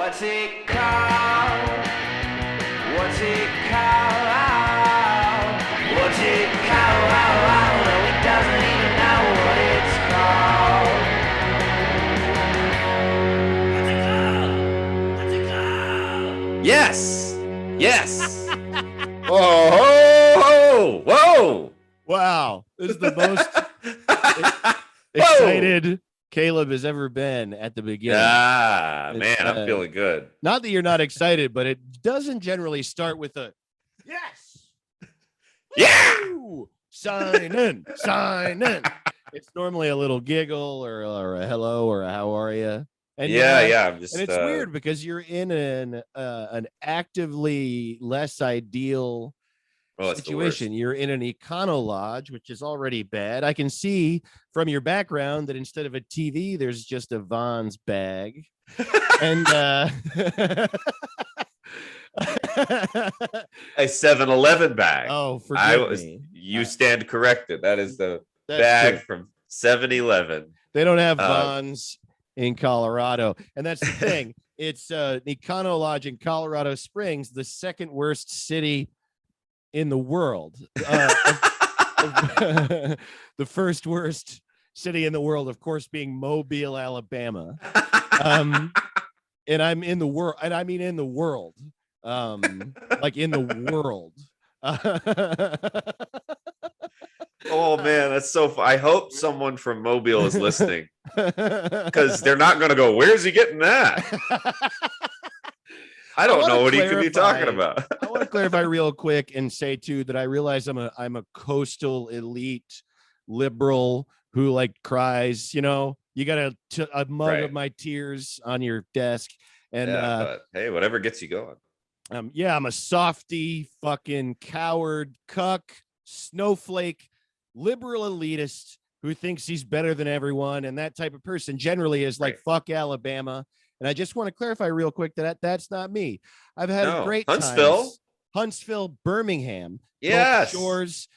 What's it called? What's it called? What's it called? No, he doesn't even know what it's called. What's it called? What's it called? Yes. Yes. Whoa. Whoa. Wow. This is the most excited Caleb has ever been at the beginning. Man, I'm feeling good. Not that you're not excited, but it doesn't generally start with a yes. Yeah. Woo! Sign in. It's normally a little giggle or a hello or a how are you? And I'm just. And it's weird because you're in an actively less ideal situation. You're in an econo lodge, which is already bad. I can see from your background that instead of a TV, there's just a Vons bag. And a 7-Eleven bag. Oh, forgive me. You stand corrected. That is the That's bag true. from 7-Eleven. They don't have Vons in Colorado. And that's the thing. It's an econo lodge in Colorado Springs, the second worst city in the world. The first worst city in the world, of course, being Mobile, Alabama. And I'm in the world, and I mean in the world. Like in the world. Oh man, that's so fun. I hope someone from Mobile is listening, because they're not going to go, where's he getting that? I don't know what he could be talking about. I want to clarify real quick and say too that I realize I'm a coastal elite liberal who like cries. You know, you got a mug of my tears on your desk, and but hey, whatever gets you going. I'm a softy, fucking coward, cuck, snowflake, liberal elitist who thinks he's better than everyone, and that type of person generally is like fuck Alabama. And I just want to clarify real quick that that's not me. I've had great Huntsville, Birmingham, Gulf Shores,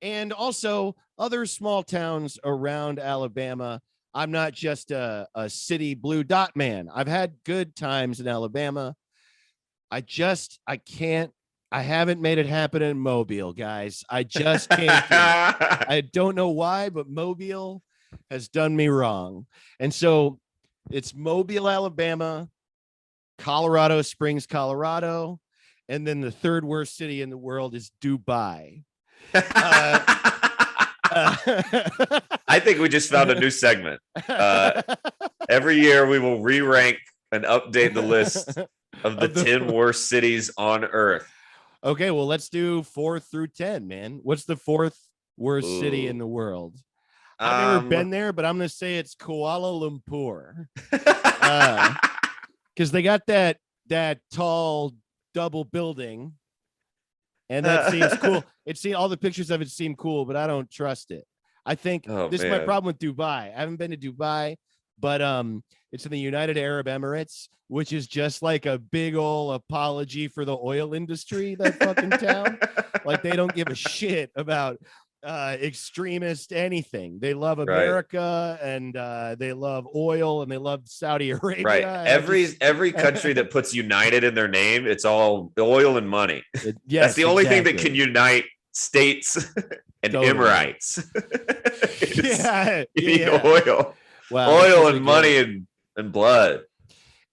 and also other small towns around Alabama. I'm not just a city blue dot man. I've had good times in Alabama. I haven't made it happen in Mobile, guys. I just can't do it. I don't know why, but Mobile has done me wrong. And so it's Mobile, Alabama, Colorado Springs, Colorado, and then the third worst city in the world is Dubai. I think we just found a new segment. Every year we will re-rank and update the list of the 10 worst cities on Earth. Okay, well, let's do 4 through 10, man. What's the fourth worst city in the world? I've never been there, but I'm going to say it's Kuala Lumpur. Because they got that tall double building, and that seems cool. All the pictures of it seem cool, but I don't trust it. I think this is my problem with Dubai. I haven't been to Dubai, but it's in the United Arab Emirates, which is just like a big old apology for the oil industry, that fucking town. Like they don't give a shit about extremist anything. They love America, and they love oil, and they love Saudi Arabia. Right. Every country that puts United in their name, it's all oil and money. Yes, that's the only thing that can unite states and Emirates. Oil. Wow, oil and money and blood.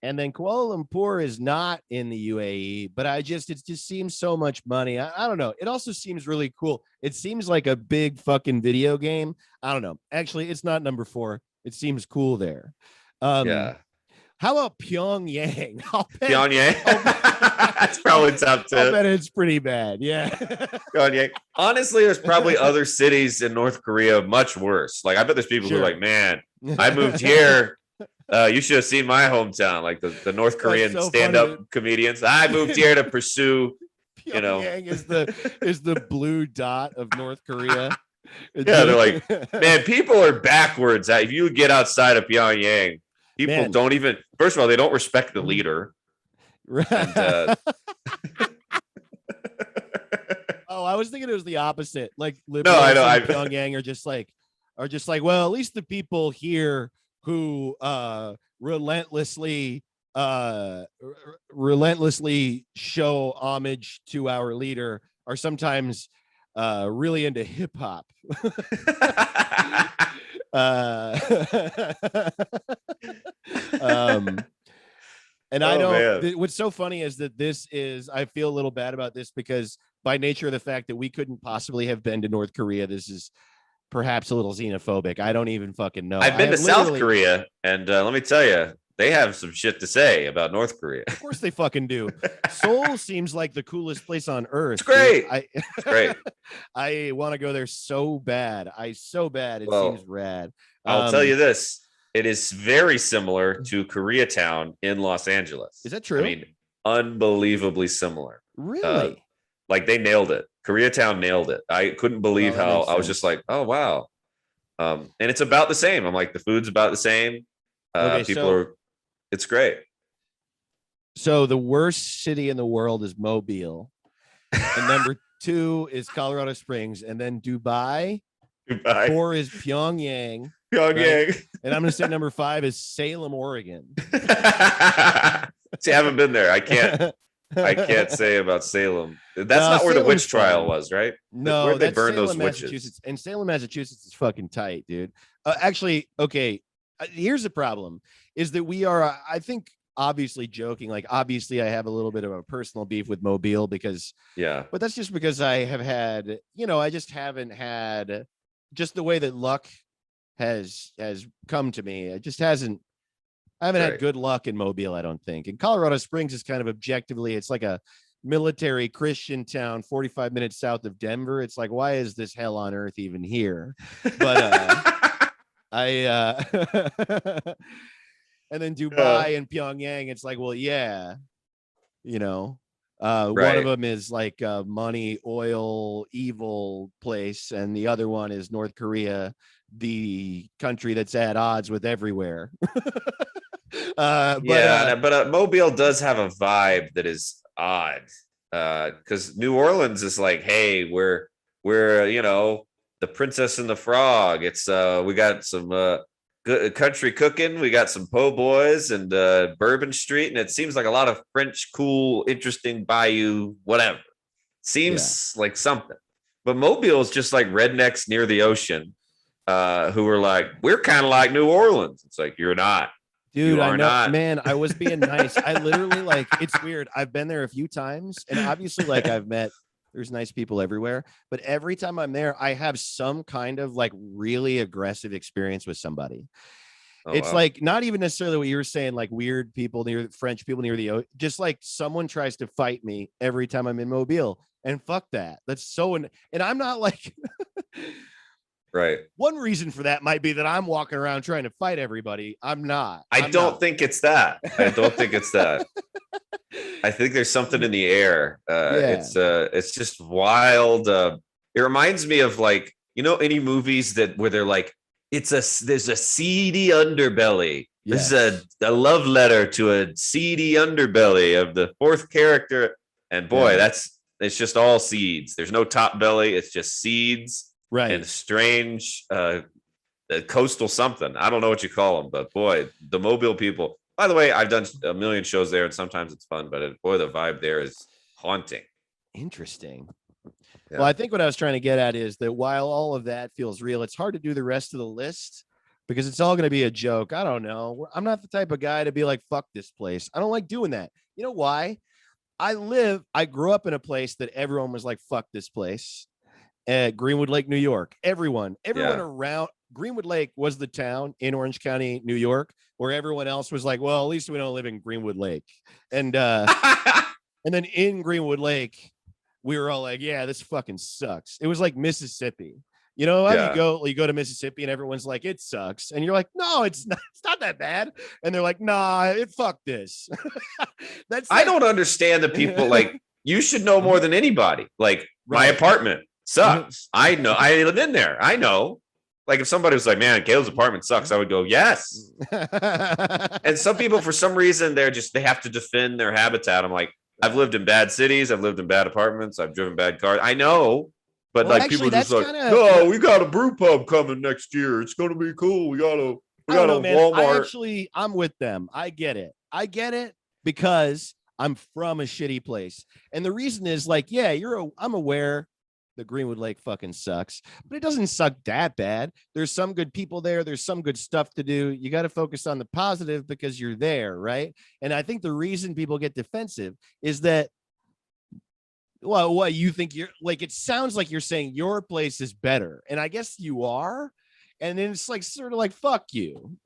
And then Kuala Lumpur is not in the UAE, but it just seems so much money. I don't know. It also seems really cool. It seems like a big fucking video game. I don't know. Actually, it's not number 4. It seems cool there. How about Pyongyang? Pyongyang? That's probably top 10. I bet it's pretty bad. Yeah. Pyongyang. Honestly, there's probably other cities in North Korea much worse. Like, I bet there's people who are like, man, I moved here. You should have seen my hometown, like the North Korean stand-up comedians. I moved here to pursue, Pyongyang is the blue dot of North Korea. Yeah, they're like, man, people are backwards. If you get outside of Pyongyang, people don't even. First of all, they don't respect the leader. Right. And, oh, I was thinking it was the opposite. Like, no, I know. Pyongyang are just like, well, at least the people here who relentlessly relentlessly show homage to our leader are sometimes really into hip hop. And I don't, what's so funny is that I feel a little bad about this because by nature of the fact that we couldn't possibly have been to North Korea, this is perhaps a little xenophobic. I don't even fucking know. I've been to South Korea, and let me tell you, they have some shit to say about North Korea. Of course they fucking do. Seoul seems like the coolest place on earth. It's great. It's great. I want to go there so bad. It seems rad. I'll tell you this. It is very similar to Koreatown in Los Angeles. Is that true? I mean, unbelievably similar. Really? Like they nailed it. Koreatown nailed it. I couldn't believe how I was just like, oh, wow. And it's about the same. I'm like, the food's about the same. It's great. So the worst city in the world is Mobile. And number 2 is Colorado Springs. And then Dubai. 4 is Pyongyang. Right? And I'm going to say number 5 is Salem, Oregon. See, I haven't been there. I can't say about Salem. That's not where the witch trial was, right? No, where they burn those witches. Massachusetts. And Salem, Massachusetts is fucking tight, dude. Actually, okay. Here's the problem is that we are, I think, obviously joking. Like, obviously, I have a little bit of a personal beef with Mobile because, but that's just because I have had, I just haven't had just the way that luck has come to me. It just hasn't. I haven't had good luck in Mobile, I don't think. And Colorado Springs is kind of objectively, it's like a military Christian town 45 minutes south of Denver. It's like, why is this hell on earth even here? But and then Dubai and Pyongyang, it's like, well, yeah, one of them is like a money, oil, evil place, and the other one is North Korea, the country that's at odds with everywhere. But Mobile does have a vibe that is odd because New Orleans is like, hey, we're the Princess and the Frog. It's we got some good country cooking. We got some po' boys and Bourbon Street, and it seems like a lot of French, cool, interesting bayou, whatever. Seems like something. But Mobile is just like rednecks near the ocean who are like, we're kind of like New Orleans. It's like, you're not. Dude, I know, man, I was being nice. I literally it's weird. I've been there a few times and obviously there's nice people everywhere, but every time I'm there, I have some kind of like really aggressive experience with somebody. It's like not even necessarily what you were saying, like weird people French people near the ocean, just like someone tries to fight me every time I'm in Mobile, and fuck that. That's so, and I'm not like, right. One reason for that might be that I'm walking around trying to fight everybody. I'm not. I don't think it's that. I don't think it's that. I think there's something in the air. It's just wild. It reminds me of like, any movies where they're like, there's a seedy underbelly. Yes. This is a love letter to a seedy underbelly of the fourth character. And boy, it's just all seeds. There's no top belly. It's just seeds. Right. And strange coastal something. I don't know what you call them, but boy, the Mobile people. By the way, I've done a million shows there, and sometimes it's fun, but boy, the vibe there is haunting. Interesting. Yeah. Well, I think what I was trying to get at is that while all of that feels real, it's hard to do the rest of the list because it's all going to be a joke. I don't know. I'm not the type of guy to be like, fuck this place. I don't like doing that. You know why? I grew up in a place that everyone was like, fuck this place. At Greenwood Lake, New York. Everyone around Greenwood Lake was the town in Orange County, New York, where everyone else was like, well, at least we don't live in Greenwood Lake. And and then in Greenwood Lake, we were all like, yeah, this fucking sucks. It was like Mississippi. You go to Mississippi and everyone's like, it sucks. And you're like, no, it's not that bad. And they're like, nah, fuck this. I don't understand the people like, you should know more than anybody. Like my apartment sucks. I know. I live in there. I know. Like if somebody was like, man, Caleb's apartment sucks, I would go, yes. And some people, for some reason, they have to defend their habitat. I'm like, I've lived in bad cities. I've lived in bad apartments. I've driven bad cars. I know. But people just like, no, we got a brew pub coming next year. It's going to be cool. We got a Walmart. I'm with them. I get it because I'm from a shitty place. And the reason is like, yeah, I'm aware the Greenwood Lake fucking sucks, but it doesn't suck that bad. There's some good people there. There's some good stuff to do. You got to focus on the positive because you're there, right? And I think the reason people get defensive is that, well, what you think you're like, it sounds like you're saying your place is better. And I guess you are. And then it's like, sort of like, fuck you.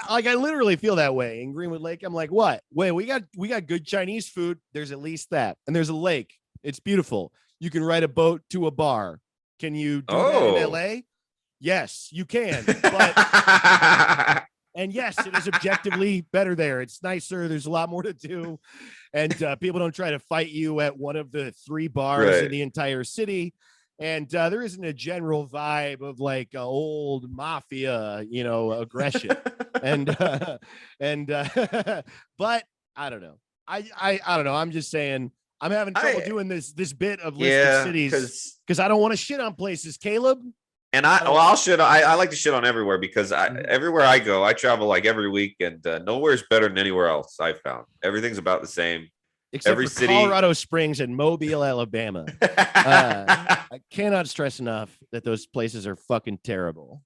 Like I literally feel that way in Greenwood Lake. I'm like, what? Wait, we got good Chinese food. There's at least that. And there's a lake. It's beautiful. You can ride a boat to a bar. Can you do that in LA? Yes, you can. But and yes, it is objectively better there. It's nicer. There's a lot more to do. And people don't try to fight you at one of the 3 bars in the entire city. And there isn't a general vibe of like old mafia, aggression. But I don't know. I don't know. I'm just saying I'm having trouble doing this bit of list of cities because I don't want to shit on places, Caleb. And I'll shit. I like to shit on everywhere because everywhere I go, I travel like every week, and nowhere's better than anywhere else. I've found everything's about the same. Except every for city, Colorado Springs and Mobile, Alabama. I cannot stress enough that those places are fucking terrible.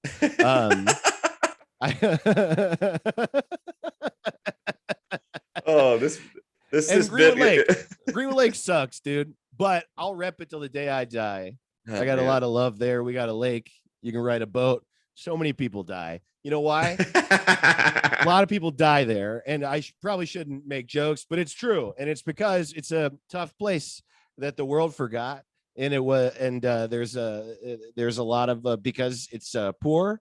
Oh, this Greenwood Lake sucks, dude. But I'll rep it till the day I die. I got a lot of love there. We got a lake. You can ride a boat. So many people die. You know why? A lot of people die there, and I probably shouldn't make jokes, but it's true, and it's because it's a tough place that the world forgot, and it was, and there's a lot of because it's poor,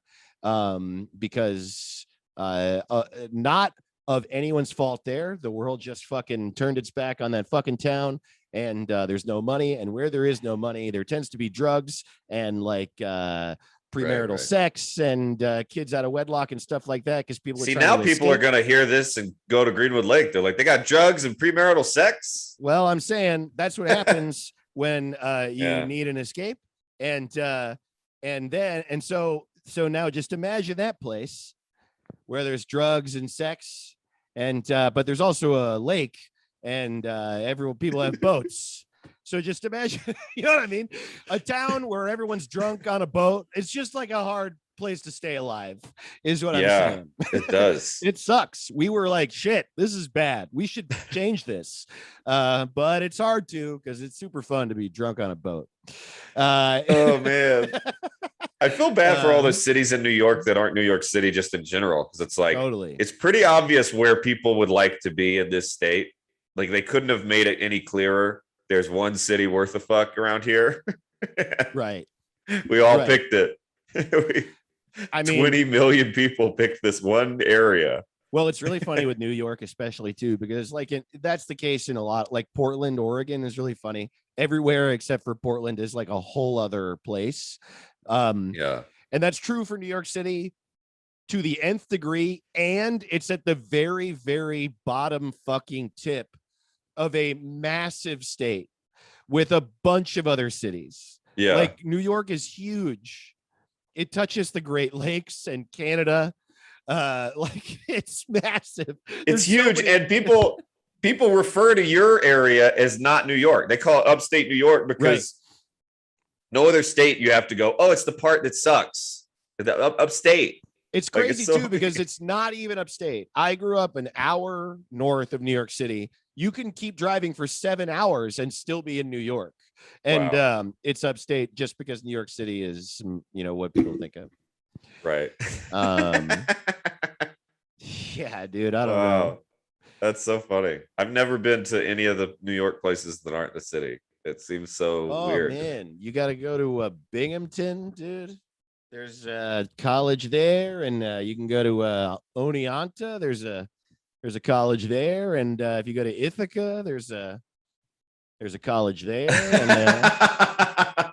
because not of anyone's fault there. The world just fucking turned its back on that fucking town, and there's no money, and where there is no money, there tends to be drugs and like premarital sex and kids out of wedlock and stuff like that because people see now people are going to hear this and go to Greenwood Lake. They're like, they got drugs and premarital sex. Well, I'm saying that's what happens when you need an escape. And so now just imagine that place where there's drugs and sex and but there's also a lake and people have boats. So just imagine, you know what I mean? A town where everyone's drunk on a boat. It's just like a hard place to stay alive, is what I'm saying. It does. It sucks. We were like, shit, this is bad. We should change this. But it's hard to because it's super fun to be drunk on a boat. Oh, man. I feel bad for all the cities in New York that aren't New York City just in general. Because it's like, it's pretty obvious where people would like to be in this state. Like they couldn't have made it any clearer. There's one city worth a fuck around here. Right. We all picked it. 20 20 million people picked this one area. Well, it's really funny with New York, especially too, because like that's the case in a lot. Like Portland, Oregon is really funny. Everywhere except for Portland is like a whole other place. And that's true for New York City to the nth degree. And it's at the very, very bottom fucking tip of a massive state with a bunch of other cities. Yeah. Like New York is huge. It touches the Great Lakes and Canada. Like it's massive. It's huge. And people refer to your area as not New York. They call it upstate New York because no other state you have to go, oh, it's the part that sucks. Upstate. It's crazy too, because it's not even upstate. I grew up an hour north of New York City. You can keep driving for 7 hours and still be in New York. And it's upstate just because New York City is, what people think of. Right. Yeah, dude, I don't know. That's so funny. I've never been to any of the New York places that aren't the city. It seems so weird. Oh, man. You got to go to Binghamton, dude. There's a college there, and you can go to Oneonta. There's a college there, and if you go to Ithaca, there's a college there. And,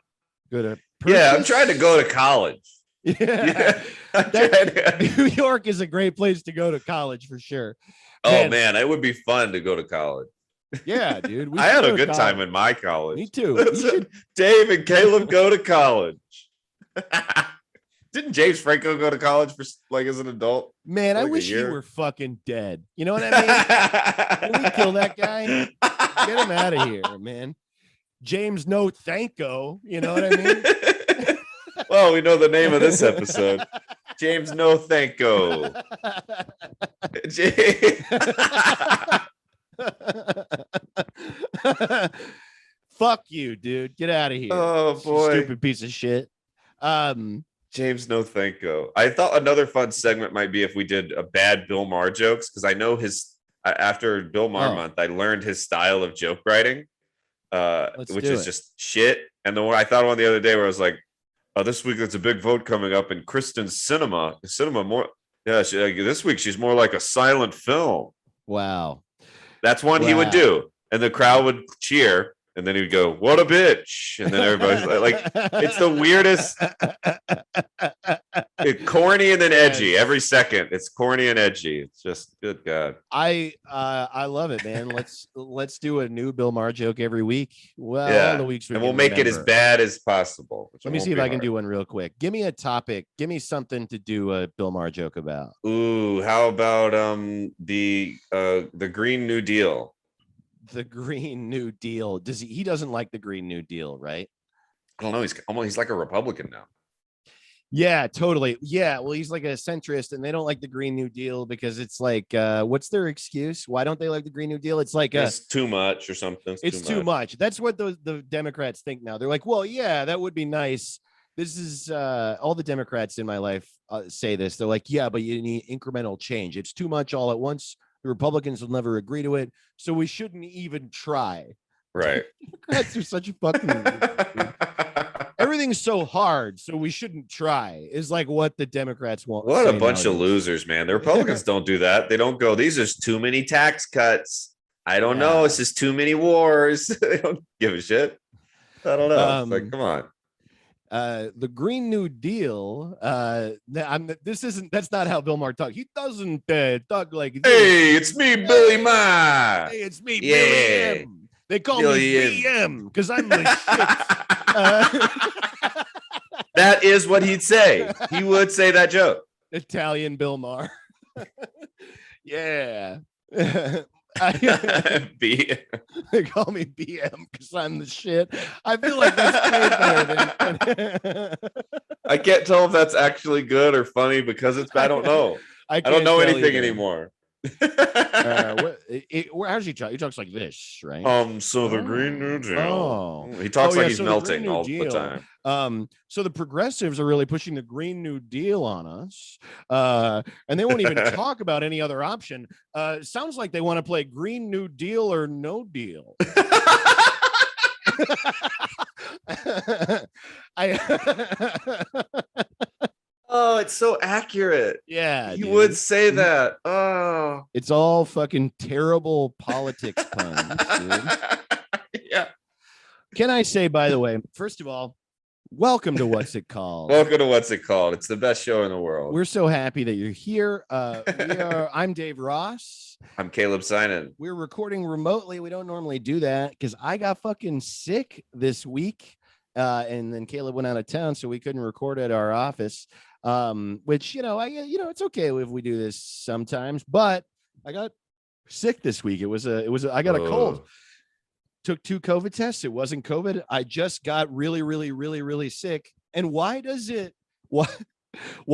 go to Purchase. I'm trying to go to college. Yeah. New York is a great place to go to college for sure. Oh man, it would be fun to go to college. Yeah, dude. I had a good time in my college. Me too. Dave and Caleb go to college. Didn't James Franco go to college for like as an adult? Man, I Like a wish he year? were fucking dead. You know what I mean? Can we kill that guy? Get him out of here, man. James No Thanko. You know what I mean? Well, we know the name of this episode. James No Thanko. Fuck you, dude. Get out of here. Oh boy. Stupid piece of shit. James No Thanko. I thought another fun segment might be if we did a bad Bill Maher jokes, because I know after Bill Maher month, I learned his style of joke writing, which is just shit. And the one I thought one the other day where I was like, oh, this week there's a big vote coming up in Kristen's cinema more. Yeah, this week she's more like a silent film. Wow. That's one he would do. And the crowd would cheer. And then he would go, what a bitch. And then everybody's like, it's the weirdest. It's corny and then edgy every second. It's corny and edgy. It's just good God. I love it, man. Let's do a new Bill Maher joke every week. Well, yeah. All the weeks and we'll make it as bad as possible. Let me see if I can do one real quick. Give me a topic. Give me something to do a Bill Maher joke about. Ooh, how about the Green New Deal? The Green New Deal. He doesn't like the Green New Deal, right? I don't know. He's like a Republican now. Yeah, totally. Yeah, well, he's like a centrist, and they don't like the Green New Deal because it's like, what's their excuse? Why don't they like the Green New Deal? It's like it's too much or something. It's too much. That's what the Democrats think now. They're like, well, yeah, that would be nice. This is all the Democrats in my life say this. They're like, yeah, but you need incremental change. It's too much all at once. The Republicans will never agree to it, so we shouldn't even try. Right. Democrats are such a fucking. Everything's so hard, so we shouldn't try. Is like what the Democrats want. What a bunch of losers, man! The Republicans don't do that. They don't go, these are too many tax cuts. I don't know. It's just too many wars. They don't give a shit. I don't know. It's like, come on. The Green New Deal. That's not how Bill Maher talks. He doesn't talk like this. Hey, it's me, Billy Maher. Hey, it's me, Billy M. They call me BM because I'm the shit. That is what he'd say. He would say that joke. Italian Bill Maher. Yeah. They call me BM because I'm the shit. I feel like that's way better than. I can't tell if that's actually good or funny because it's. I don't know. I don't know anything anymore. How's he talk? He talks like this, right? So the Green New Deal. He talks like he's melting all the time. So the progressives are really pushing the Green New Deal on us, and they won't even talk about any other option. Sounds like they want to play Green New Deal or no deal. Oh, it's so accurate. Yeah, you would say that. Oh, it's all fucking terrible politics puns, dude. Yeah. Can I say, by the way, first of all, welcome to What's It Called? Welcome to What's It Called? It's the best show in the world. We're so happy that you're here. I'm Dave Ross. I'm Caleb Sinan. We're recording remotely. We don't normally do that because I got fucking sick this week. And then Caleb went out of town, so we couldn't record at our office. Which, it's okay if we do this sometimes, but I got sick this week. I got a cold. Took 2 COVID tests. It wasn't COVID. I just got really, really, really, really sick. And why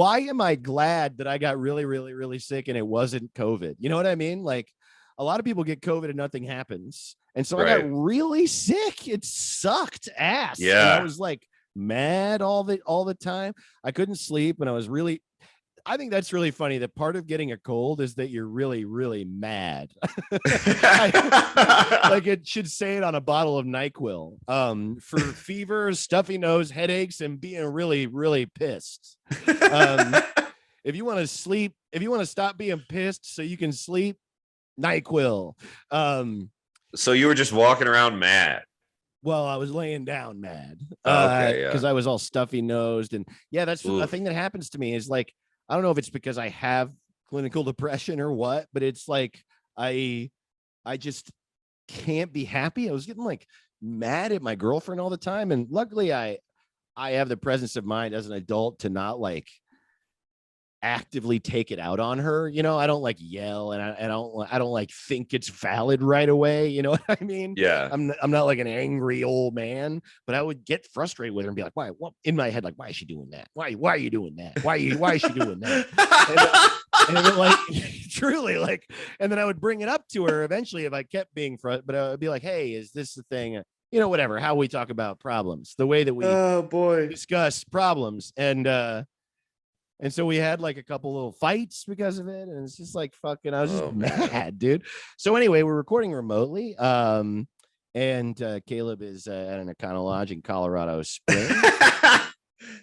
am I glad that I got really, really, really sick and it wasn't COVID? You know what I mean? Like, a lot of people get COVID and nothing happens. And so I got really sick. It sucked ass. Yeah. And I was like mad all the time. I couldn't sleep, and I think that's really funny. That part of getting a cold is that you're really, really mad. Like it should say it on a bottle of NyQuil. For fever, stuffy nose, headaches, and being really, really pissed. If you want to sleep, if you want to stop being pissed so you can sleep, NyQuil. So you were just walking around mad. Well, I was laying down mad because I was all stuffy nosed. And yeah, that's a thing that happens to me is like, I don't know if it's because I have clinical depression or what, but it's like, I just can't be happy. I was getting like mad at my girlfriend all the time. And luckily I I have the presence of mind as an adult to not like actively take it out on her. You know, I don't like yell, and I don't like think it's valid right away. You know what I mean? Yeah. I'm not like an angry old man, but I would get frustrated with her and be like, why? What in my head, like, why is she doing that? Why are you doing that? Why is she doing that? And it would like truly like, and then I would bring it up to her eventually if I kept being frustrated, but I would be like, hey, is this the thing? You know, whatever, how we talk about problems, the way that we discuss problems. And so we had like a couple little fights because of it. And it's just like fucking, I was just mad, dude. So anyway, we're recording remotely. And Caleb is at an Econo Lodge in Colorado Springs.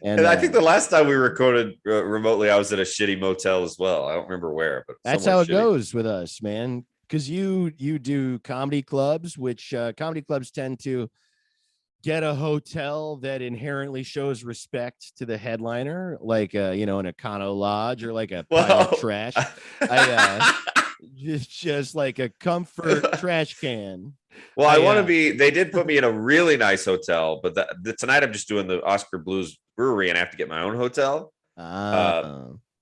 And I think the last time we recorded remotely, I was at a shitty motel as well. I don't remember where, but that's how it goes with us, man. Because you do comedy clubs, which comedy clubs tend to get a hotel that inherently shows respect to the headliner, like you know, an Econo Lodge or like a pile of trash. Just like a comfort trash can. Well, I want to be. They did put me in a really nice hotel, but tonight I'm just doing the Oscar Blues Brewery, and I have to get my own hotel.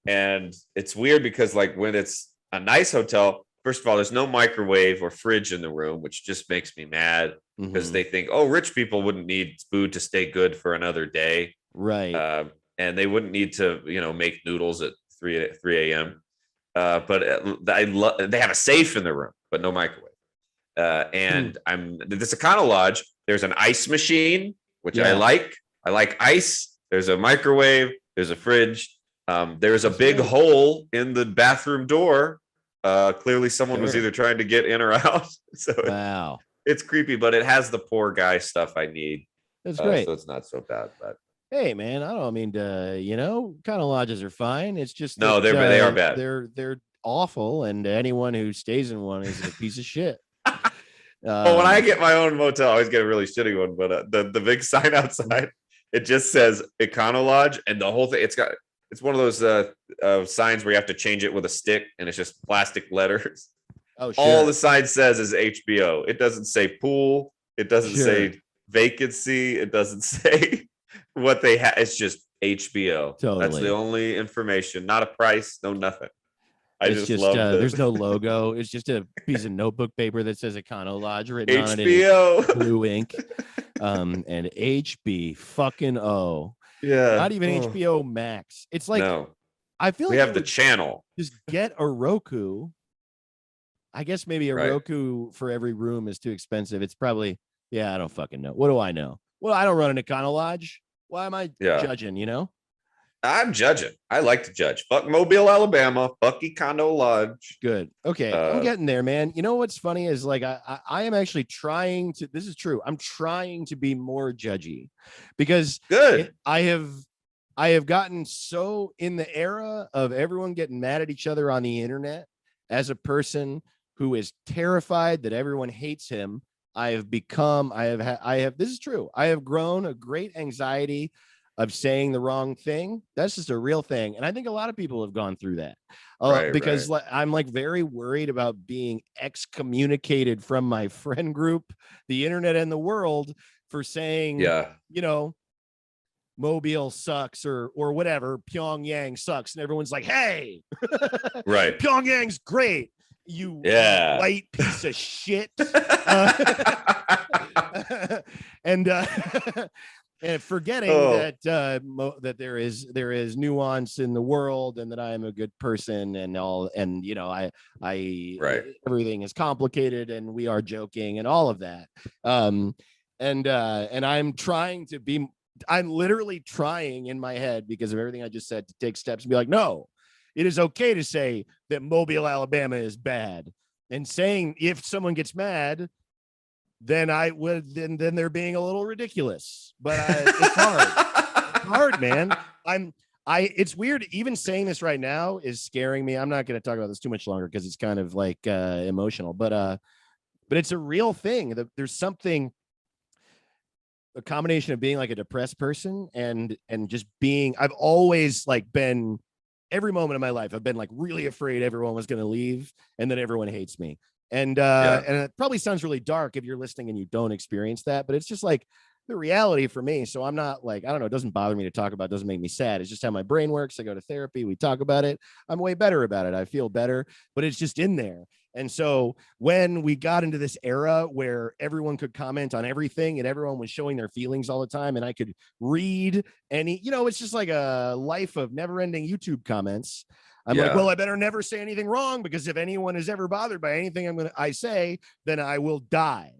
And it's weird because like when it's a nice hotel, first of all, there's no microwave or fridge in the room, which just makes me mad because they think, oh, rich people wouldn't need food to stay good for another day. Right. And they wouldn't need to, you know, make noodles at 3 a.m. But they have a safe in the room, but no microwave. And this Econo Lodge, there's an ice machine, which I like. I like ice. There's a microwave. There's a fridge. There's a big hole in the bathroom door. Clearly someone was either trying to get in or out. So wow. It's creepy, but it has the poor guy stuff I need. That's great. So it's not so bad. But hey, man, I don't mean to, you know, kind of lodges are fine. It's just no, they are bad. They're awful, and anyone who stays in one is a piece of shit. Well, when I get my own motel, I always get a really shitty one. But the big sign outside, it just says Econo Lodge, and the whole thing. It's one of those signs where you have to change it with a stick, and it's just plastic letters. Oh, sure. All the sign says is HBO. It doesn't say pool. It doesn't say vacancy. It doesn't say what they have. It's just HBO. Totally. That's the only information. Not a price. No nothing. It's just love there's no logo. It's just a piece of notebook paper that says Econo Lodge written HBO. on it in blue ink. And HB fucking O. Yeah. Not even HBO Max. It's like I feel we like have the channel. Just get a Roku. I guess maybe a Roku for every room is too expensive. It's probably I don't fucking know. What do I know? Well, I don't run an Econo Lodge. Why am I judging, you know? I'm judging. I like to judge. Fuck Mobile, Alabama. Fuck Econo Lodge. Good. Okay. I'm getting there, man. You know what's funny is like I am actually trying to. This is true. I'm trying to be more judgy because I have gotten so in the era of everyone getting mad at each other on the internet. As a person who is terrified that everyone hates him, this is true. I have grown a great anxiety of saying the wrong thing. That's just a real thing. And I think a lot of people have gone through that because I'm like very worried about being excommunicated from my friend group, the internet and the world for saying, you know, Mobile sucks or whatever. Pyongyang sucks. And everyone's like, hey, Pyongyang's great. You white piece of shit. And forgetting that there is nuance in the world and that I am a good person and all, and you know, I everything is complicated and we are joking and all of that. And I'm literally trying in my head because of everything I just said to take steps and be like, no, it is okay to say that Mobile, Alabama is bad. And saying if someone gets mad, then then they're being a little ridiculous. But it's hard. It's hard, man. It's weird. Even saying this right now is scaring me. I'm not going to talk about this too much longer because it's kind of like emotional. But it's a real thing. There's something. A combination of being like a depressed person and just being, I've always like been every moment of my life, I've been like really afraid everyone was going to leave and that everyone hates me. And it probably sounds really dark if you're listening and you don't experience that, but it's just like, the reality for me. So I'm not like, I don't know, it doesn't bother me to talk about, it doesn't make me sad. It's just how my brain works. I go to therapy, we talk about it. I'm way better about it. I feel better, but it's just in there. And so when we got into this era where everyone could comment on everything and everyone was showing their feelings all the time, and I could read any, you know, it's just like a life of never ending YouTube comments. I'm like, well, I better never say anything wrong, because if anyone is ever bothered by anything I say, then I will die.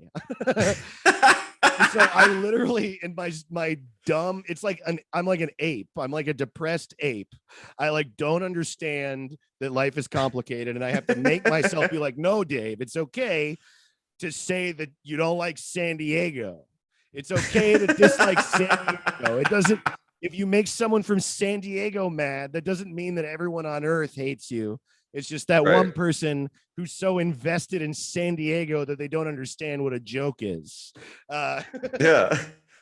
And so I literally, in my dumb, it's like I'm like an ape. I'm like a depressed ape. I like don't understand that life is complicated, and I have to make myself be like, no, Dave, it's okay to say that you don't like San Diego. It's okay to dislike San Diego. It doesn't. If you make someone from San Diego mad, that doesn't mean that everyone on earth hates you. It's just that one person who's so invested in San Diego that they don't understand what a joke is. Yeah.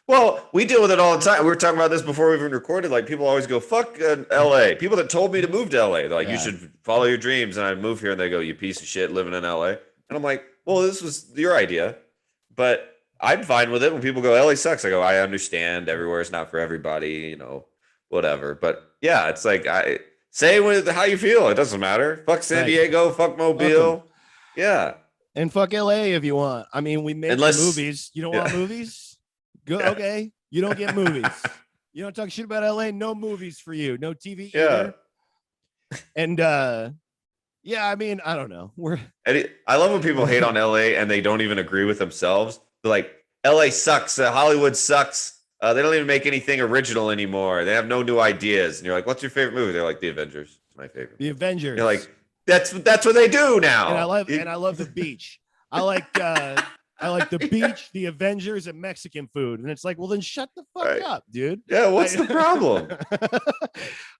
Well, we deal with it all the time. We were talking about this before we even recorded. Like, people always go, fuck LA. People that told me to move to LA. They're like, you should follow your dreams. And I move here and they go, you piece of shit living in LA. And I'm like, well, this was your idea. But I'm fine with it. When people go, LA sucks, I go, I understand. Everywhere is not for everybody, you know, whatever. But yeah, it's like, say with how you feel. It doesn't matter. Fuck San Diego. Fuck Mobile. Yeah. And fuck LA if you want. I mean, we make movies. You don't want movies? Good. Yeah. Okay. You don't get movies. You don't talk shit about LA. No movies for you. No TV either. And I mean, I don't know. I love when people hate on LA and they don't even agree with themselves. They're like, LA sucks. Hollywood sucks. They don't even make anything original anymore. They have no new ideas. And you're like, what's your favorite movie? They're like, The Avengers. It's my favorite. The Avengers. You're like, that's what they do now. And I love the beach. I like the beach, the Avengers, and Mexican food. And it's like, well, then shut the fuck up, dude. Yeah, what's the problem?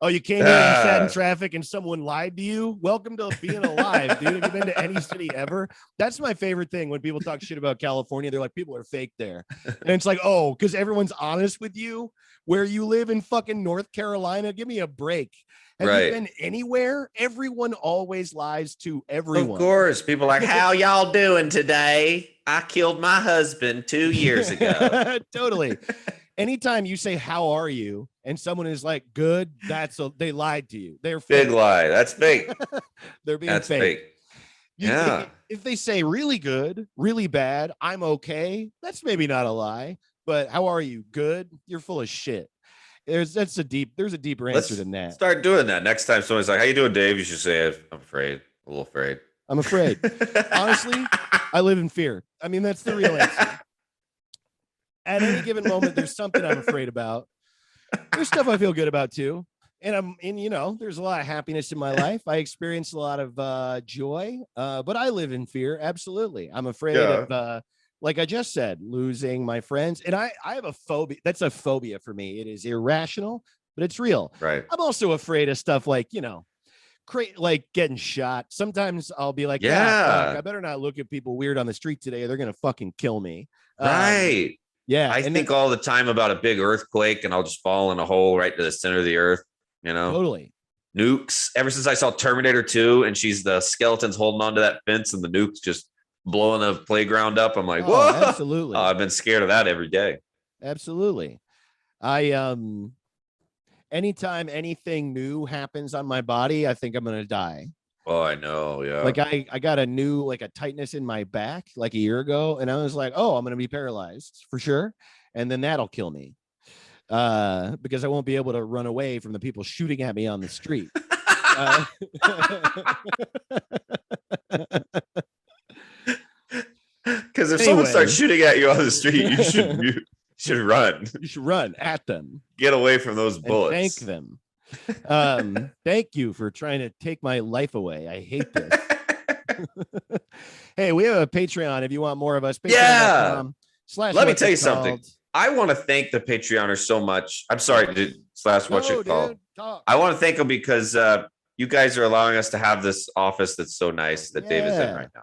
Oh, you came here and sat in traffic and someone lied to you? Welcome to being alive, dude. Have you been to any city ever? That's my favorite thing when people talk shit about California. They're like, people are fake there. And it's like, oh, because everyone's honest with you where you live in fucking North Carolina. Give me a break. Have you been anywhere? Everyone always lies to everyone. Of course. People are like, how y'all doing today? I killed my husband 2 years ago. Totally. Anytime you say, how are you? And someone is like, good, they lied to you. They're fake. Big lie. That's fake. They're being fake. If they say really good, really bad, I'm okay. That's maybe not a lie. But how are you? Good? You're full of shit. There's a deeper answer than that. Start doing that. Next time someone's like, how you doing, Dave? You should say, I'm afraid. A little afraid. I'm afraid. Honestly, I live in fear. I mean, that's the real answer. At any given moment, there's something I'm afraid about. There's stuff I feel good about too. And there's a lot of happiness in my life. I experience a lot of joy, but I live in fear. Absolutely. I'm afraid of, like I just said, losing my friends. And I have a phobia. That's a phobia for me. It is irrational, but it's real. Right. I'm also afraid of stuff like, like getting shot. Sometimes I'll be like, fuck, I better not look at people weird on the street today. They're going to fucking kill me. Right. Yeah. I think all the time about a big earthquake and I'll just fall in a hole right to the center of the earth, Totally. Nukes. Ever since I saw Terminator 2 and the skeleton's holding onto that fence and the nukes just blowing the playground up, I'm like, whoa. Absolutely. I've been scared of that every day. Absolutely. Anytime anything new happens on my body, I think I'm going to die. Oh, I know. Yeah. Like I got a tightness in my back like a year ago. And I was like, oh, I'm going to be paralyzed for sure. And then that'll kill me because I won't be able to run away from the people shooting at me on the street. Because if someone starts shooting at you on the street, you should run. You should run at them. Get away from those bullets. Thank them. Thank you for trying to take my life away. I hate this. Hey, we have a Patreon if you want more of us. Let me tell you something. I want to thank the Patreoners so much. I'm sorry, dude, what's it called? I want to thank them because you guys are allowing us to have this office that's so nice that Dave is in right now.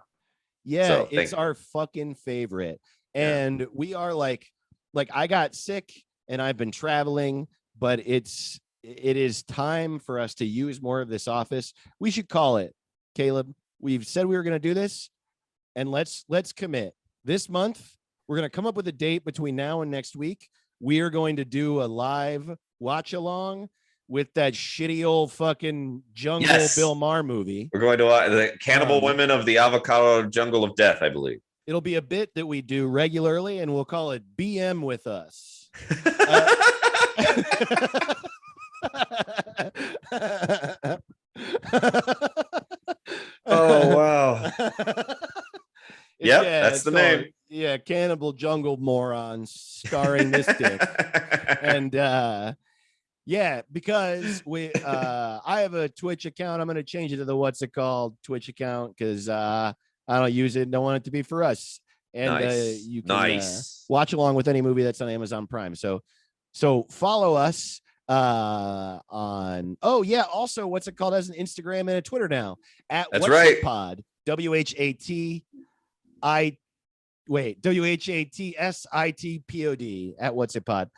Yeah, so, it's our fucking favorite. And we are like I got sick and I've been traveling, but it is time for us to use more of this office. We should call it, Caleb. We've said we were going to do this, and let's commit. This month We're going to come up with a date between now and next week. We are going to do a live watch along with that shitty old fucking jungle Bill Maher movie. We're going to the Cannibal Women of the Avocado Jungle of Death, I believe. It'll be a bit that we do regularly, and we'll call it BM with us. Oh, wow. Yep, that's the name. Yeah, Cannibal Jungle Morons starring this dick. And yeah, because I have a Twitch account. I'm going to change it to the what's it called Twitch account because I don't use it. Don't want it to be for us. And you can watch along with any movie that's on Amazon Prime. So follow us on. Oh yeah, also what's it called as an Instagram and a Twitter now at That's What's right. It Pod. WHATSITPOD at What's It Pod.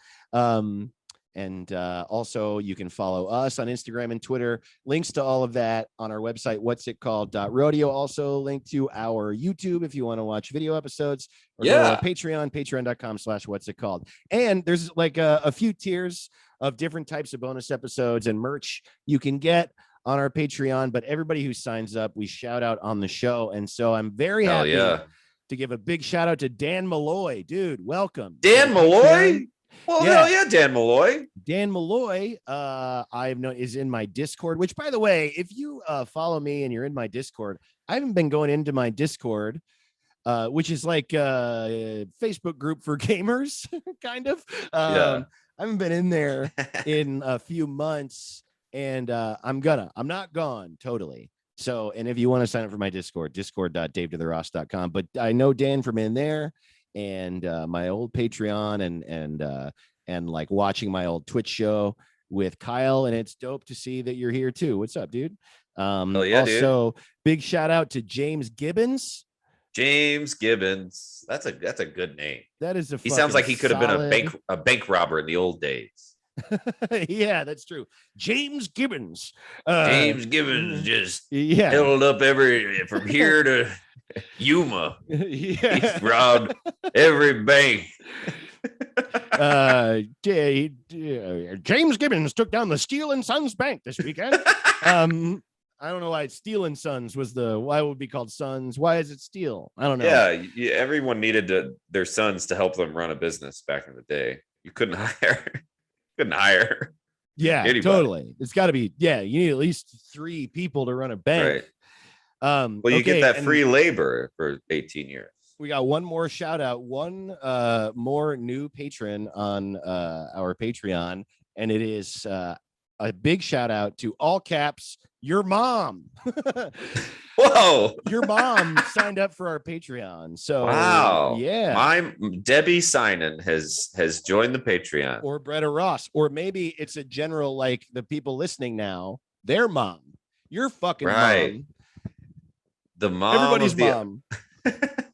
And also you can follow us on Instagram and Twitter. Links to all of that on our website, whatsitcalled.rodeo. Also link to our YouTube if you want to watch video episodes, or go to our Patreon, patreon.com/whatsitcalled. And there's like a few tiers of different types of bonus episodes and merch you can get on our Patreon, but everybody who signs up, we shout out on the show. And so I'm very happy to give a big shout out to Dan Malloy. Dude, welcome. Dan Malloy? Well, hell yeah, Dan Malloy. Dan Malloy, I've known is in my Discord, which by the way, if you follow me and you're in my Discord, I haven't been going into my Discord, which is like a Facebook group for gamers, kind of. I haven't been in there in a few months, and I'm not gone totally. So, and if you want to sign up for my Discord, discord.davetotheross.com. But I know Dan from in there, and my old Patreon, and like watching my old Twitch show with Kyle, and it's dope to see that you're here too. What's up, dude? Also, big shout out to James Gibbons. James Gibbons. That's a good name. That is he sounds like he could have been a bank robber in the old days. Yeah, that's true. James Gibbons. James Gibbons just held up from here to Yuma. He's robbed every bank. James Gibbons took down the Steel and Sons Bank this weekend. I don't know why Steel and Sons was why would it be called Sons? Why is it Steel? I don't know. Yeah, everyone needed their sons to help them run a business back in the day. You couldn't hire. Yeah, anybody. Totally. It's got to be. Yeah, you need at least 3 people to run a bank. Right. Well, you get that free labor for 18 years. We got one more shout out, one more new patron on our Patreon, and it is a big shout out to all caps your mom. Whoa, your mom signed up for our Patreon. So wow, yeah, my Debbie Sinan has joined the Patreon, or Bretta Ross, or maybe it's a general like the people listening now, their mom, your fucking mom, the mom, everybody's mom.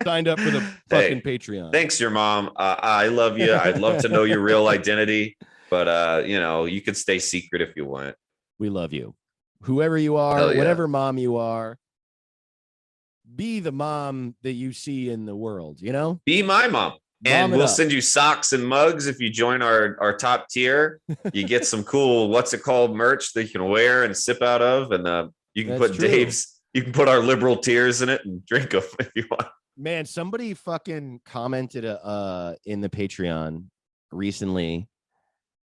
Signed up for the fucking Patreon. Thanks, your mom. I love you. I'd love to know your real identity, but you can stay secret if you want. We love you, whoever you are, whatever mom you are. Be the mom that you see in the world. Be my mom, and we'll send you socks and mugs if you join our top tier. You get some cool merch that you can wear and sip out of, and you can put Dave's. You can put our liberal tears in it and drink them if you want. Man, somebody fucking commented in the Patreon recently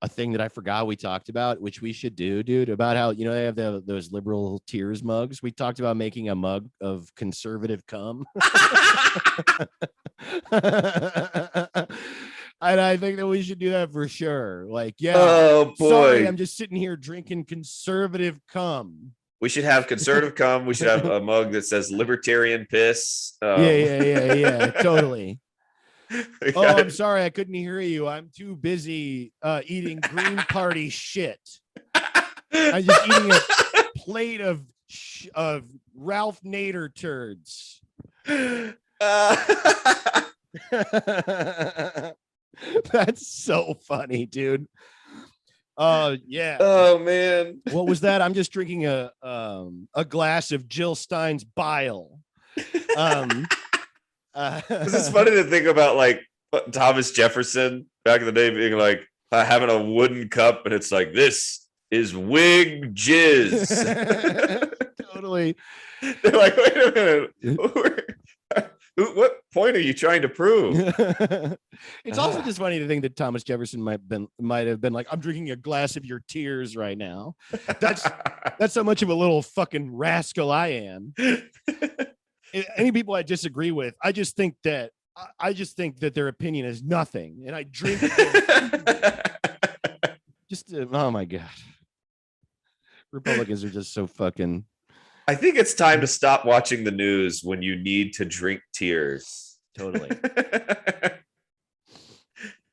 a thing that I forgot we talked about, which we should do, dude, about how, they have those liberal tears mugs. We talked about making a mug of conservative cum. And I think that we should do that for sure. Like, yeah. Oh, boy. Sorry, I'm just sitting here drinking conservative cum. We should have conservative cum. We should have a mug that says libertarian piss. Yeah, totally. Oh, I'm sorry. I couldn't hear you. I'm too busy eating Green Party shit. I'm just eating a plate of Ralph Nader turds. That's so funny, dude. Yeah. Oh man. What was that? I'm just drinking a glass of Jill Stein's bile. It's funny to think about, like, Thomas Jefferson back in the day being like having a wooden cup, and it's like, this is wig jizz. Totally. They're like, wait a minute. What point are you trying to prove? It's also just funny to think that Thomas Jefferson might have been like, I'm drinking a glass of your tears right now. That's how much of a little fucking rascal I am. Any people I disagree with, I just think that their opinion is nothing, and I drink just oh my god, Republicans are just so fucking. I think it's time to stop watching the news when you need to drink tears. Totally.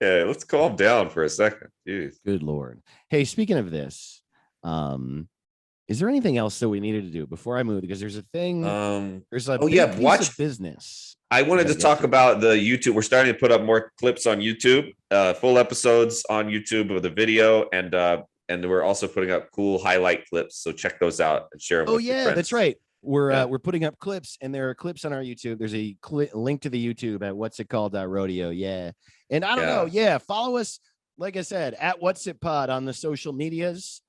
Yeah, let's calm down for a second. Jeez. Good Lord. Hey, speaking of this, is there anything else that we needed to do before I move? Because there's a thing. There's a piece of business. I wanted to talk about the YouTube. We're starting to put up more clips on YouTube, full episodes on YouTube of the video, and we're also putting up cool highlight clips. So check those out and share them. Oh yeah, that's right. We're putting up clips, and there are clips on our YouTube. There's a link to the YouTube at what's it called rodeo. Yeah, and I don't know. Yeah, follow us. Like I said, at What's It Pod on the social medias.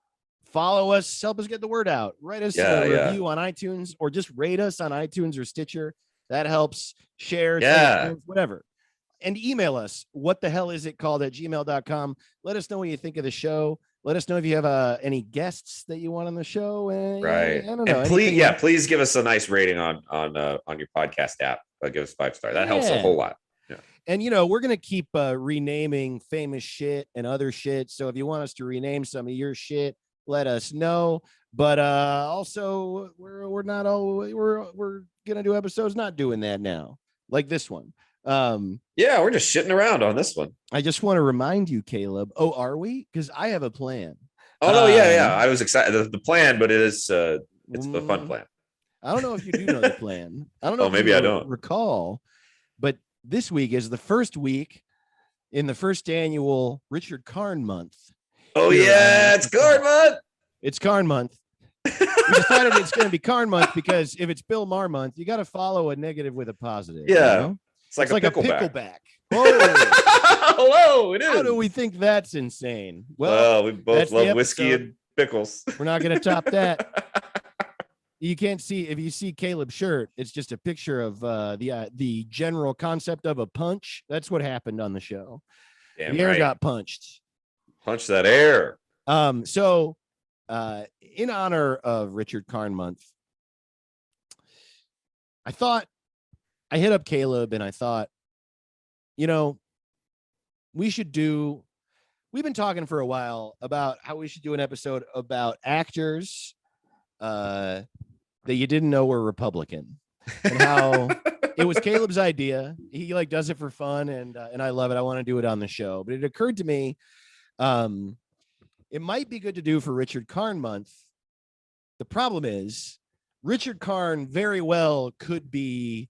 Follow us. Help us get the word out. Write us a review on iTunes, or just rate us on iTunes or Stitcher. That helps. Share, whatever. And email us. What the hell is it called at gmail.com. Let us know what you think of the show. Let us know if you have any guests that you want on the show. Right. I don't know. And please give us a nice rating on your podcast app. Give us 5-star. That helps a whole lot. Yeah. And we're gonna keep renaming famous shit and other shit. So if you want us to rename some of your shit, let us know. But also we're gonna do episodes not doing that now, like this one. We're just shitting around on this one. I just want to remind you, Caleb. Oh, are we? Because I have a plan. Oh no, yeah. I was excited the plan, but it's a fun plan. I don't know if you do know the plan. I don't know. Maybe I don't recall. But this week is the first week in the first annual Richard Karn Month. Oh yeah, it's Karn Month. It's Karn Month. We decided it's going to be Karn Month because if it's Bill Maher Month, you got to follow a negative with a positive. Yeah. It's like a pickleback. Oh, hello, it is. How do we think that's insane? Well, we both love whiskey and pickles. We're not going to top that. You can't see, if you see Caleb's shirt, it's just a picture of the general concept of a punch. That's what happened on the show. The air got punched. Punch that air. So in honor of Richard Karn Month, I hit up Caleb and I thought, we've been talking for a while about how we should do an episode about actors that you didn't know were Republican, and how it was Caleb's idea. He does it for fun, and I love it. I want to do it on the show. But it occurred to me, it might be good to do for Richard Karn Month. The problem is Richard Karn very well could be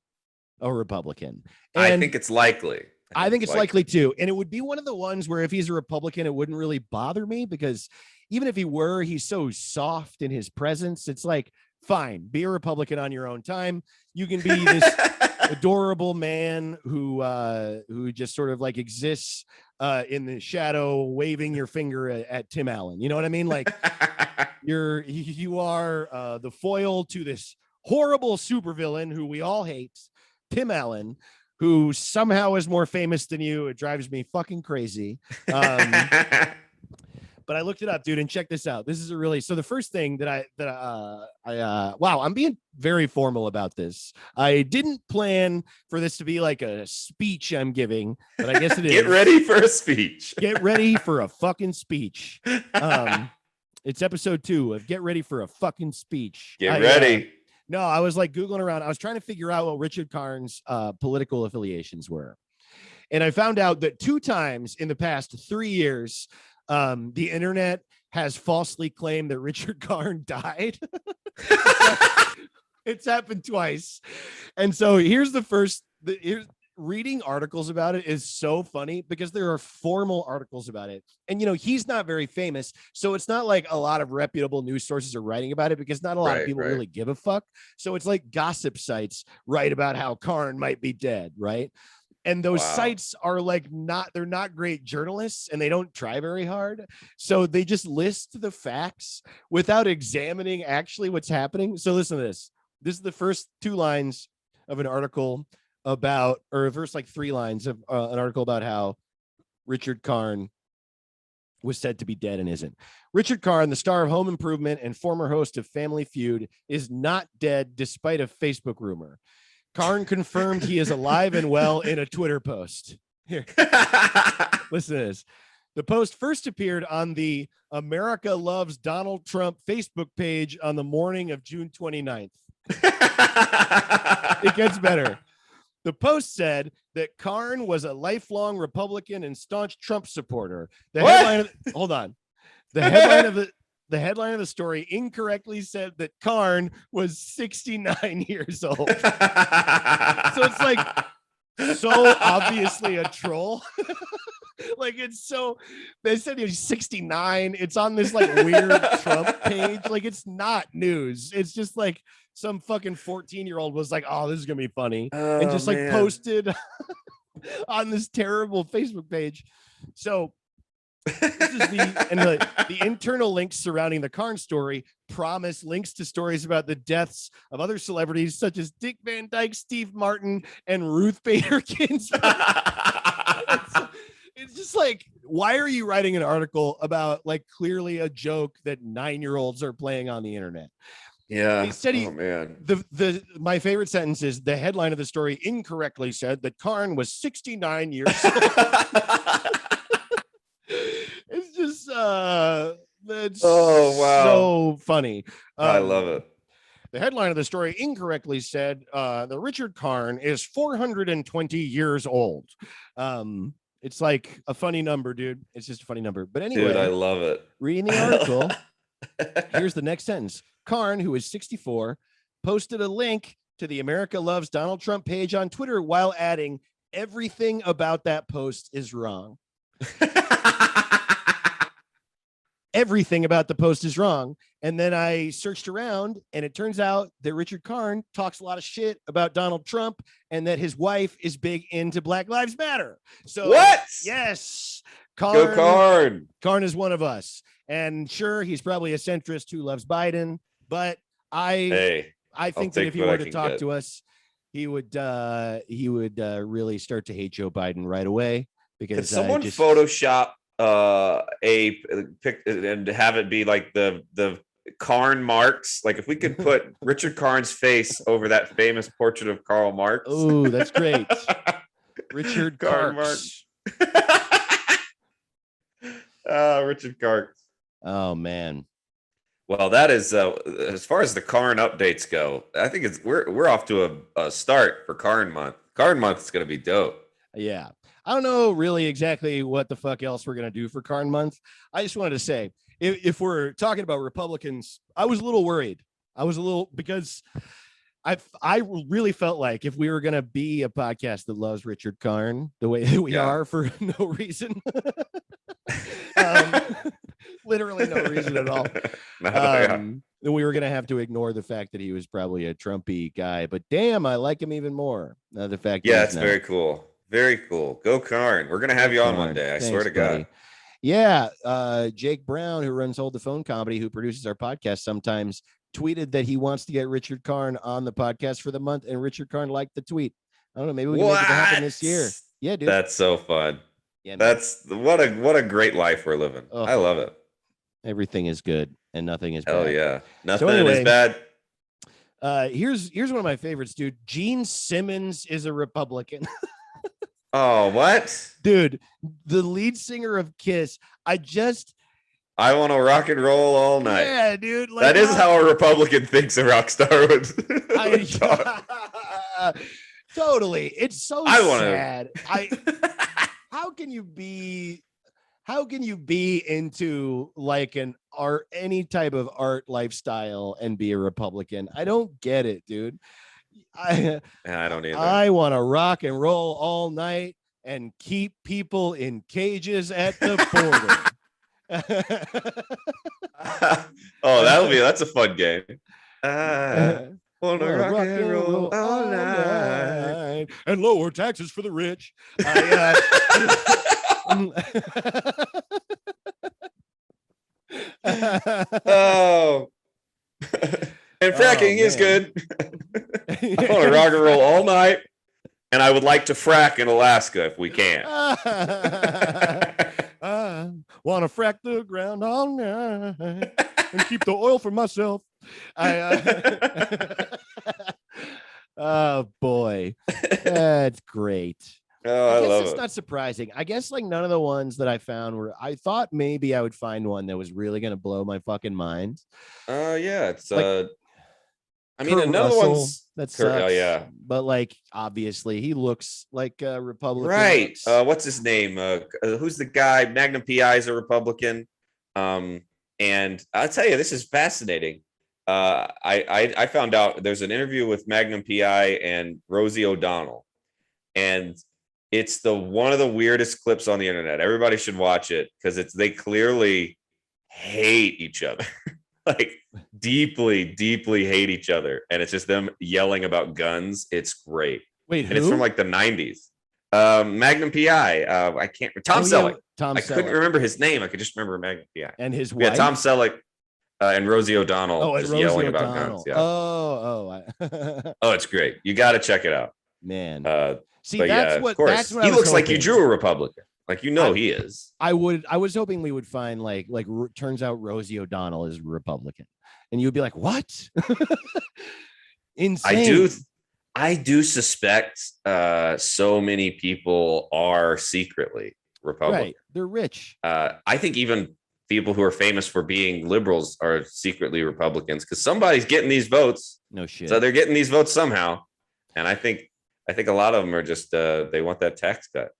a Republican. And I think it's likely. I think it's likely too. And it would be one of the ones where if he's a Republican, it wouldn't really bother me, because even if he were, he's so soft in his presence. It's like, fine, be a Republican on your own time. You can be this adorable man who just sort of exists in the shadow, waving your finger at Tim Allen. You know what I mean? Like you are the foil to this horrible supervillain who we all hate, Tim Allen, who somehow is more famous than you. It drives me fucking crazy. But I looked it up, dude, and check this out. This is so the first thing wow, I'm being very formal about this. I didn't plan for this to be like a speech I'm giving, but I guess it is. Get ready for a speech. Get ready for a fucking speech. It's episode 2 of Get Ready for a Fucking Speech. Get ready. No, I was Googling around. I was trying to figure out what Richard Karn's political affiliations were. And I found out that 2 times in the past 3 years, the internet has falsely claimed that Richard Karn died. It's happened twice. And so here's the first. Reading articles about it is so funny because there are formal articles about it. And, he's not very famous. So it's not like a lot of reputable news sources are writing about it, because not a lot of people really give a fuck. So it's like gossip sites write about how Karn might be dead. Right. And those Wow. sites are like they're not great journalists and they don't try very hard. So they just list the facts without examining actually what's happening. So listen to this. This is the first 2 lines of an article about, or the first like 3 lines of an article about how Richard Karn was said to be dead and isn't. Richard Karn, the star of Home Improvement and former host of Family Feud, is not dead despite a Facebook rumor. Karn confirmed he is alive and well in a Twitter post. Here, listen to this. The post first appeared on the America Loves Donald Trump Facebook page on the morning of June 29th. It gets better. The post said that Karn was a lifelong Republican and staunch Trump supporter. The headline hold on. The headline of the story incorrectly said that Karn was 69 years old. So it's like so obviously a troll. Like it's so they said he's 69. It's on this like weird Trump page. Like it's not news. It's just like some fucking 14-year-old was like, oh, this is gonna be funny, and just like posted on this terrible Facebook page. So this is the internal links surrounding the Karn story promise links to stories about the deaths of other celebrities such as Dick Van Dyke, Steve Martin, and Ruth Bader Ginsburg. It's just like, why are you writing an article about like clearly a joke that 9-year-olds are playing on the internet? Yeah. He said oh man. My favorite sentence is the headline of the story incorrectly said that Karn was 69 years old. It's just that's so funny. I love it. The headline of the story incorrectly said that Richard Karn is 420 years old. It's like a funny number, dude. It's just a funny number. But anyway, dude, I love it. Reading the article, here's the next sentence. Karn, who is 64, posted a link to the America Loves Donald Trump page on Twitter while adding, everything about that post is wrong. Everything about the post is wrong. And then I searched around and it turns out that Richard Karn talks a lot of shit about Donald Trump and that his wife is big into Black Lives Matter. So what? Yes. Go Karn. Karn is one of us. And sure, he's probably a centrist who loves Biden, but I think that if he were to talk to us, he would really start to hate Joe Biden right away. Because Can someone Photoshop a pic and have it be like the Karn marks? Like if we could put Richard Karn's face over that famous portrait of Karl Marx. Oh, that's great. Richard Karn Marx. Richard Karn. Oh man. Well, that is as far as the Karn updates go. I think we're off to a start for Karn Month. Karn Month is going to be dope. Yeah. I don't know really exactly what the fuck else we're going to do for Karn Month. I just wanted to say, if we're talking about Republicans, I was a little worried. Because I really felt like if we were going to be a podcast that loves Richard Karn the way that we are for no reason, literally no reason at all, then we were going to have to ignore the fact that he was probably a Trumpy guy. But damn, I like him even more. The fact it's very cool. Very cool. Go Karn. We're going to have you on one day. I swear to God. Buddy. Yeah. Jake Brown, who runs Hold the Phone Comedy, who produces our podcast sometimes, tweeted that he wants to get Richard Karn on the podcast for the month. And Richard Karn liked the tweet. I don't know. Maybe we can make it happen this year. Yeah, dude. That's so fun. Yeah, that's what a great life we're living. Oh, I love it. Everything is good and nothing is bad. Oh yeah. Nothing is bad. Here's one of my favorites, dude. Gene Simmons is a Republican. Oh, what? Dude, the lead singer of Kiss. I want to rock and roll all night. Yeah, dude. Like, that is how a Republican thinks a rock star would totally. It's so sad. How can you be into like an art, any type of art lifestyle and be a Republican? I don't get it, dude. I don't either. I want to rock and roll all night and keep people in cages at the border. That's a fun game. Wanna rock and roll all night. right, and lower taxes for the rich. Oh, and fracking is good. I want to rock and roll all night, and I would like to frack in Alaska if we can. I want to frack the ground all night and keep the oil for myself. Oh boy, that's great. Oh, I guess love it's it. not surprising. I guess like none of the ones that I found were. I thought maybe I would find one that was really gonna blow my fucking mind. Yeah, it's Like, I mean, Kurt another Russell, one's that sucks. Oh yeah, but like obviously he looks like a Republican. right. Looks. What's his name? Who's the guy? Magnum PI is a Republican. And I'll tell you, this is fascinating. I found out there's an interview with Magnum PI and Rosie O'Donnell, and it's one of the weirdest clips on the internet. Everybody should watch it because they clearly hate each other. Like deeply, deeply hate each other. And it's just them yelling about guns. It's great. Wait, and it's from like the 90s. Magnum PI. I can't. Tom Selleck. Tom I Selleck. couldn't remember his name. I could just remember Magnum PI. And his wife. Yeah, Tom Selleck and Rosie O'Donnell. Oh, and just Rosie yelling O'Donnell. about guns. Yeah. Oh, It's great. You got to check it out, man. See, that's what. He looks like you drew a Republican. Like he is. I was hoping we would find like turns out Rosie O'Donnell is Republican, and you'd be like, what? Insane. I do suspect so many people are secretly Republican. Right. They're rich. I think even people who are famous for being liberals are secretly Republicans because somebody's getting these votes. No shit. So they're getting these votes somehow, and I think a lot of them are just they want that tax cut.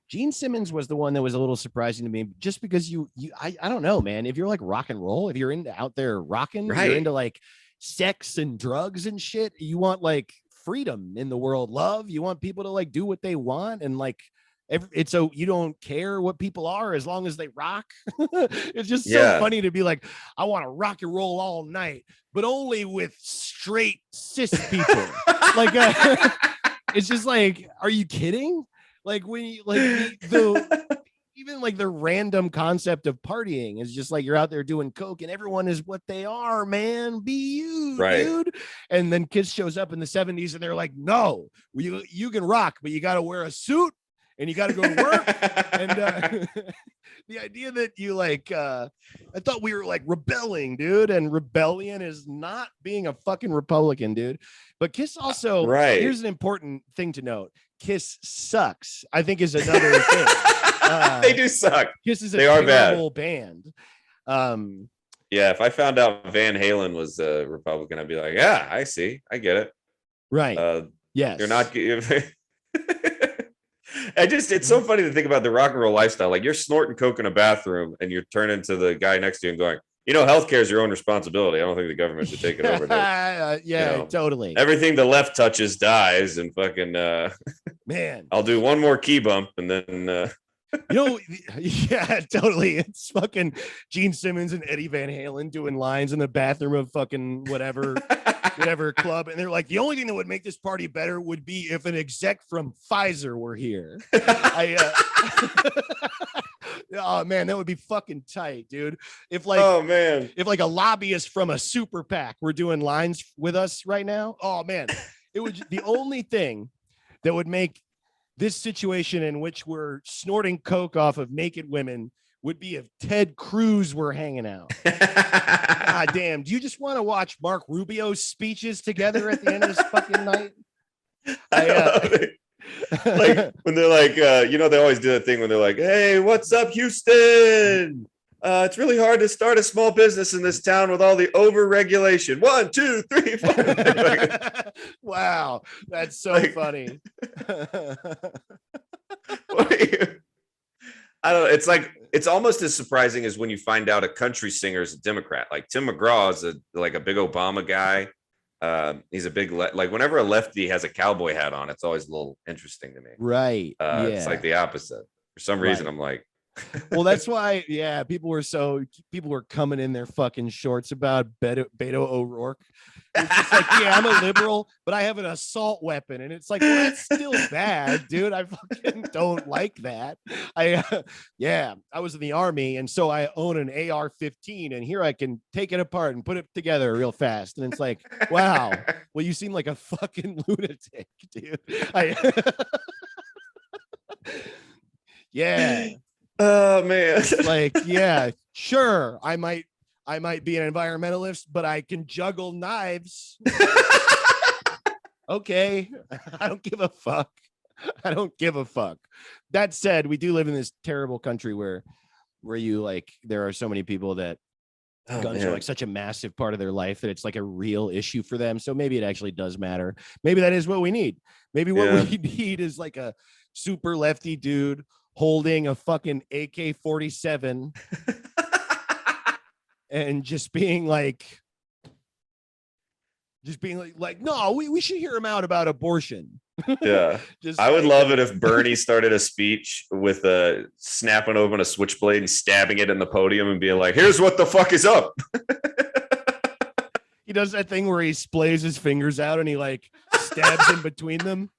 Gene Simmons was the one that was a little surprising to me, just because I don't know, man. If you're like rock and roll, if you're out there rocking, right. You're into like sex and drugs and shit. You want like freedom in the world, love. You want people to like do what they want, and like it's so you don't care what people are as long as they rock. It's just so funny to be like, I want to rock and roll all night, but only with straight cis people. Like it's just like, are you kidding? Like when you like even like the random concept of partying is just like you're out there doing coke and everyone is what they are, man. Be you, right, dude. And then Kiss shows up in the 70s and they're like, no, you can rock, but you got to wear a suit and you got to go to work. And the idea that you like, I thought we were like rebelling, dude. And rebellion is not being a fucking Republican, dude. But Kiss also, right. Here's an important thing to note. Kiss sucks, I think, is another thing. They do suck. Kiss is a terrible band. Yeah, if I found out Van Halen was a Republican, I'd be like, yeah, I see. I get it. Right. Yes. You're not. It's so funny to think about the rock and roll lifestyle. Like you're snorting coke in a bathroom and you're turning to the guy next to you and going, healthcare is your own responsibility. I don't think the government should take it over. Totally. Everything the left touches dies, and fucking man. I'll do one more key bump and then yeah, totally. It's fucking Gene Simmons and Eddie Van Halen doing lines in the bathroom of fucking whatever club, and they're like, the only thing that would make this party better would be if an exec from Pfizer were here. Oh man, that would be fucking tight, dude. If like a lobbyist from a super PAC were doing lines with us right now, oh man, it would the only thing that would make this situation in which we're snorting coke off of naked women would be if Ted Cruz were hanging out. God damn. Do you just want to watch Mark Rubio's speeches together at the end of this fucking night? Like when they're like, they always do that thing when they're like, hey, what's up, Houston? It's really hard to start a small business in this town with all the over-regulation. 1, 2, 3, 4. Wow, that's so funny. I don't know. It's like it's almost as surprising as when you find out a country singer is a Democrat. Like Tim McGraw is a big Obama guy. He's a big like whenever a lefty has a cowboy hat on, it's always a little interesting to me. Right. It's like the opposite. For some reason, I'm like, Well, that's why, yeah, people were coming in their fucking shorts about Beto O'Rourke. It's just like, yeah, I'm a liberal, but I have an assault weapon. And it's like, well, that's still bad, dude. I fucking don't like that. Yeah, I was in the army. And so I own an AR-15 and here I can take it apart and put it together real fast. And it's like, wow, well, you seem like a fucking lunatic, dude. Yeah. Oh man. Like, yeah, sure. I might be an environmentalist, but I can juggle knives. Okay. I don't give a fuck. I don't give a fuck. That said, we do live in this terrible country where you like, there are so many people that guns are like such a massive part of their life that it's like a real issue for them. So maybe it actually does matter. Maybe that is what we need. Maybe what we need is like a super lefty dude holding a fucking AK-47 and just being like, no, we should hear him out about abortion. Yeah. I would love it if Bernie started a speech with snapping open a switchblade and stabbing it in the podium and being like, here's what the fuck is up. He does that thing where he splays his fingers out and he like stabs in between them.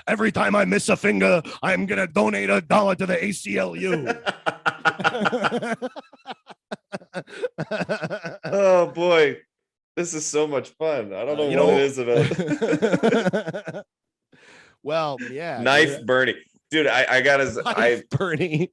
Every time I miss a finger, I'm gonna donate $1 to the ACLU. Oh boy, this is so much fun. I don't know what it is about. Well, yeah, Knife Bernie, dude. I got his Bernie.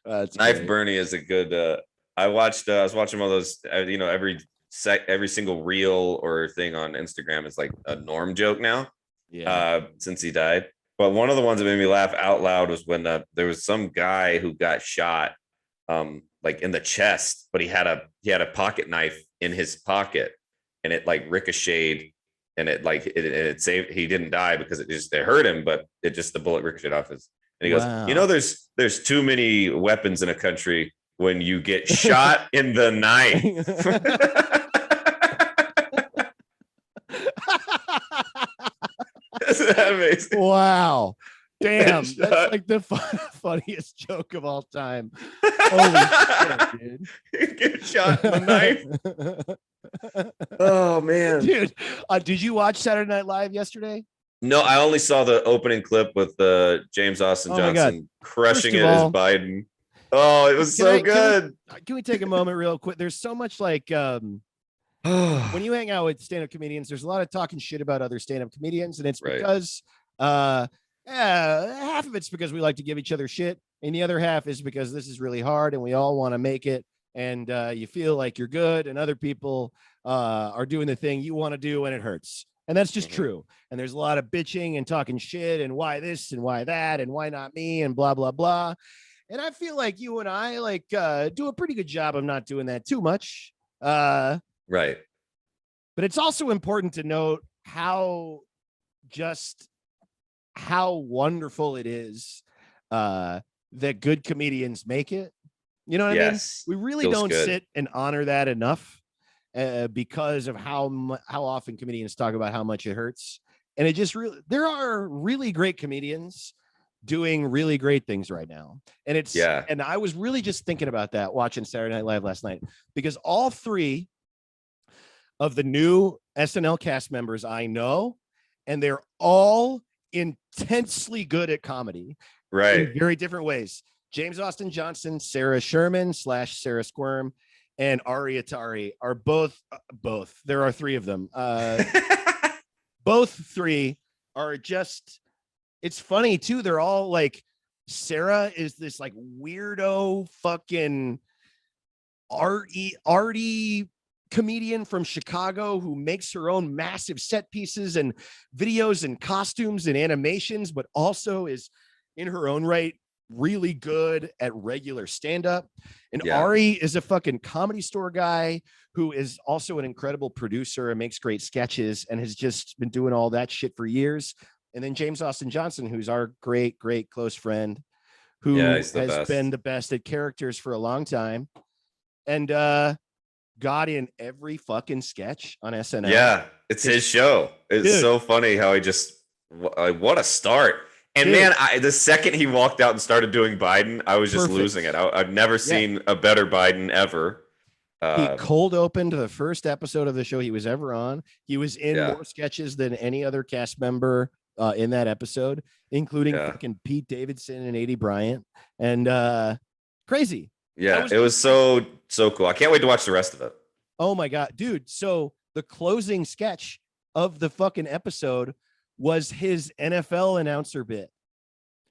Knife great. Bernie is a good. I was watching one of those. Every single reel or thing on Instagram is like a Norm joke now. Yeah. Since he died. But one of the ones that made me laugh out loud was when there was some guy who got shot like in the chest, but he had a pocket knife in his pocket and it like ricocheted and it saved. He didn't die because it hurt him, but the bullet ricocheted off his. And he goes, there's too many weapons in a country when you get shot in the knife. Isn't that amazing? Wow. Damn. That's like the funniest joke of all time. Holy shit, dude. You get shot in the knife. Oh, man. Dude, did you watch Saturday Night Live yesterday? No, I only saw the opening clip with James Austin Johnson crushing it as Biden. Oh, it was good. Can we take a moment real quick? There's so much like... when you hang out with stand-up comedians, there's a lot of talking shit about other stand-up comedians, and it's because half of it's because we like to give each other shit, and the other half is because this is really hard and we all want to make it, and you feel like you're good and other people are doing the thing you want to do and it hurts. And that's just true. And there's a lot of bitching and talking shit and why this and why that and why not me and blah, blah, blah. And I feel like you and I like do a pretty good job of not doing that too much. Right. But it's also important to note how wonderful it is that good comedians make it. You know what I mean? We really don't sit and honor that enough because of how often comedians talk about how much it hurts. And it just there are really great comedians doing really great things right now. And and I was really just thinking about that watching Saturday Night Live last night, because all three of the new SNL cast members I know, and they're all intensely good at comedy, right? In very different ways. James Austin Johnson, Sarah Sherman / Sarah Squirm, and Ari Atari are both. There are three of them. Both three are just. It's funny too. They're all like, Sarah is this like weirdo fucking arty comedian from Chicago who makes her own massive set pieces and videos and costumes and animations, but also is in her own right really good at regular stand-up. And Ari is a fucking Comedy Store guy who is also an incredible producer and makes great sketches and has just been doing all that shit for years. And then James Austin Johnson, who's our great close friend, who has been the best at characters for a long time, and got in every fucking sketch on SNL. Yeah, it's his show. It's so funny how he just what a start. And Dude. man, the second he walked out and started doing Biden, I was just Perfect. losing it. I've never seen a better Biden ever. He cold opened the first episode of the show he was ever on. He was in more sketches than any other cast member in that episode, including fucking Pete Davidson and A.D. Bryant. And crazy. Yeah, it was so cool. I can't wait to watch the rest of it. Oh my God, dude. So the closing sketch of the fucking episode was his NFL announcer bit.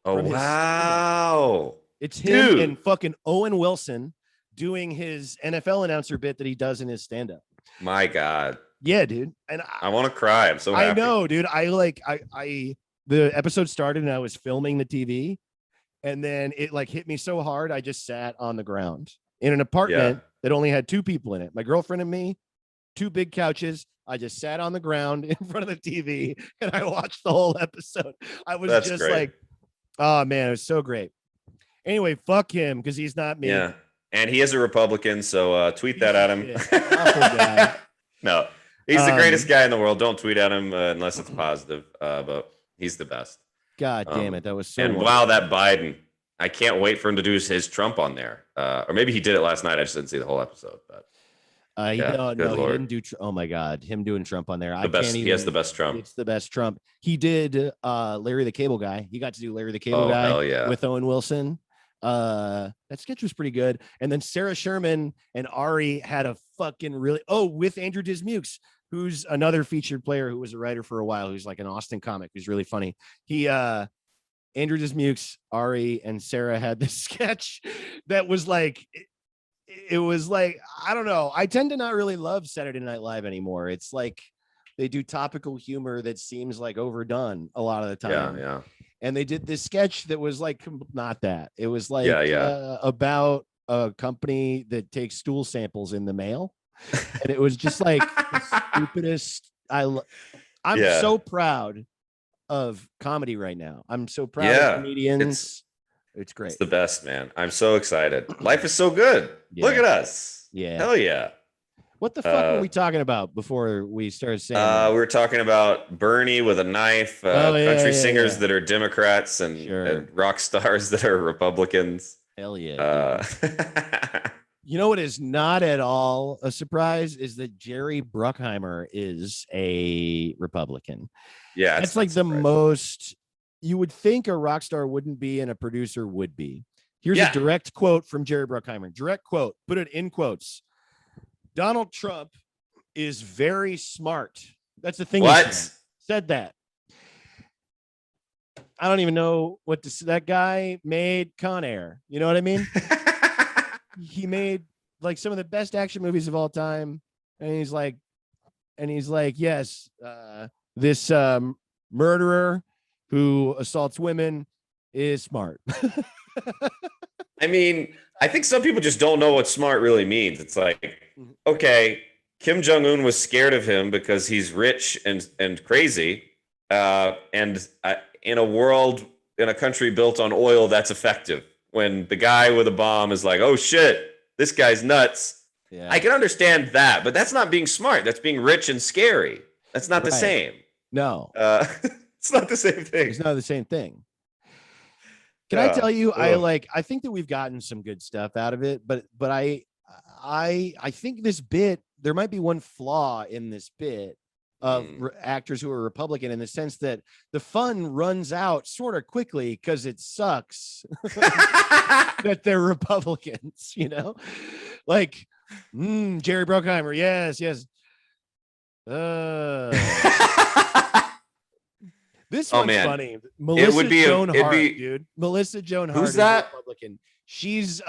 Oh, wow. It's him and fucking Owen Wilson doing his NFL announcer bit that he does in his stand-up. My God. Yeah, dude. And I want to cry. I'm so happy. I know, dude. I the episode started and I was filming the TV, and then it like hit me so hard I just sat on the ground in an apartment that only had 2 people in it. My girlfriend and me, 2 big couches. I just sat on the ground in front of the TV and I watched the whole episode. I was just great. Like, oh man, it was so great. Anyway, fuck him because he's not me. Yeah. And he is a Republican, so tweet that at him. No, he's the greatest guy in the world. Don't tweet at him unless it's positive, but he's the best. God damn it. That was so And wonderful. Wow, that Biden. I can't wait for him to do his Trump on there. Or maybe he did it last night. I just didn't see the whole episode. But he didn't do. Oh my God, him doing Trump on there. He has the best Trump. It's the best Trump. He did Larry the Cable Guy. He got to do Larry the Cable Guy hell yeah. with Owen Wilson. That sketch was pretty good. And then Sarah Sherman and Ari had a fucking with Andrew Dismukes, who's another featured player who was a writer for a while, who's like an Austin comic who's really funny. Andrew Dismukes, Ari, and Sarah had this sketch that was like it was like, I don't know. I tend to not really love Saturday Night Live anymore. It's like they do topical humor that seems like overdone a lot of the time. Yeah. And they did this sketch that was like not that. It was like about a company that takes stool samples in the mail, and it was just like the stupidest. I'm so proud of comedy right now. I'm so proud of comedians. It's great. It's the best, man. I'm so excited. Life is so good. Yeah. Look at us. Yeah. Hell yeah. What the fuck were we talking about before we started saying we were talking about Bernie with a knife, country singers that are Democrats and rock stars that are Republicans. Hell yeah. You know what is not at all a surprise is that Jerry Bruckheimer is a Republican. Yeah. It's like the most you would think a rock star wouldn't be and a producer would be. Here's a direct quote from Jerry Bruckheimer. Direct quote. Put it in quotes. Donald Trump is very smart. That's the thing. What? Said that. I don't even know what that guy made Con Air. You know what I mean? He made like some of the best action movies of all time. And he's like, yes, this murderer who assaults women is smart. I mean, I think some people just don't know what smart really means. It's like, okay, Kim Jong-un was scared of him because he's rich and crazy. And in a world, in a country built on oil, that's effective. When the guy with a bomb is like, oh shit, this guy's nuts. Yeah. I can understand that, but that's not being smart. That's being rich and scary. That's not the same. No. It's not the same thing. It's not the same thing. Can I tell you, I think that we've gotten some good stuff out of it, but I think this bit, there might be one flaw in this bit of actors who are Republican in the sense that the fun runs out sort of quickly because it sucks that they're Republicans, you know, like Jerry Bruckheimer. Yes. This one's funny. Melissa Joan Hart, dude. Melissa Joan Hart. Who's that? Republican. She's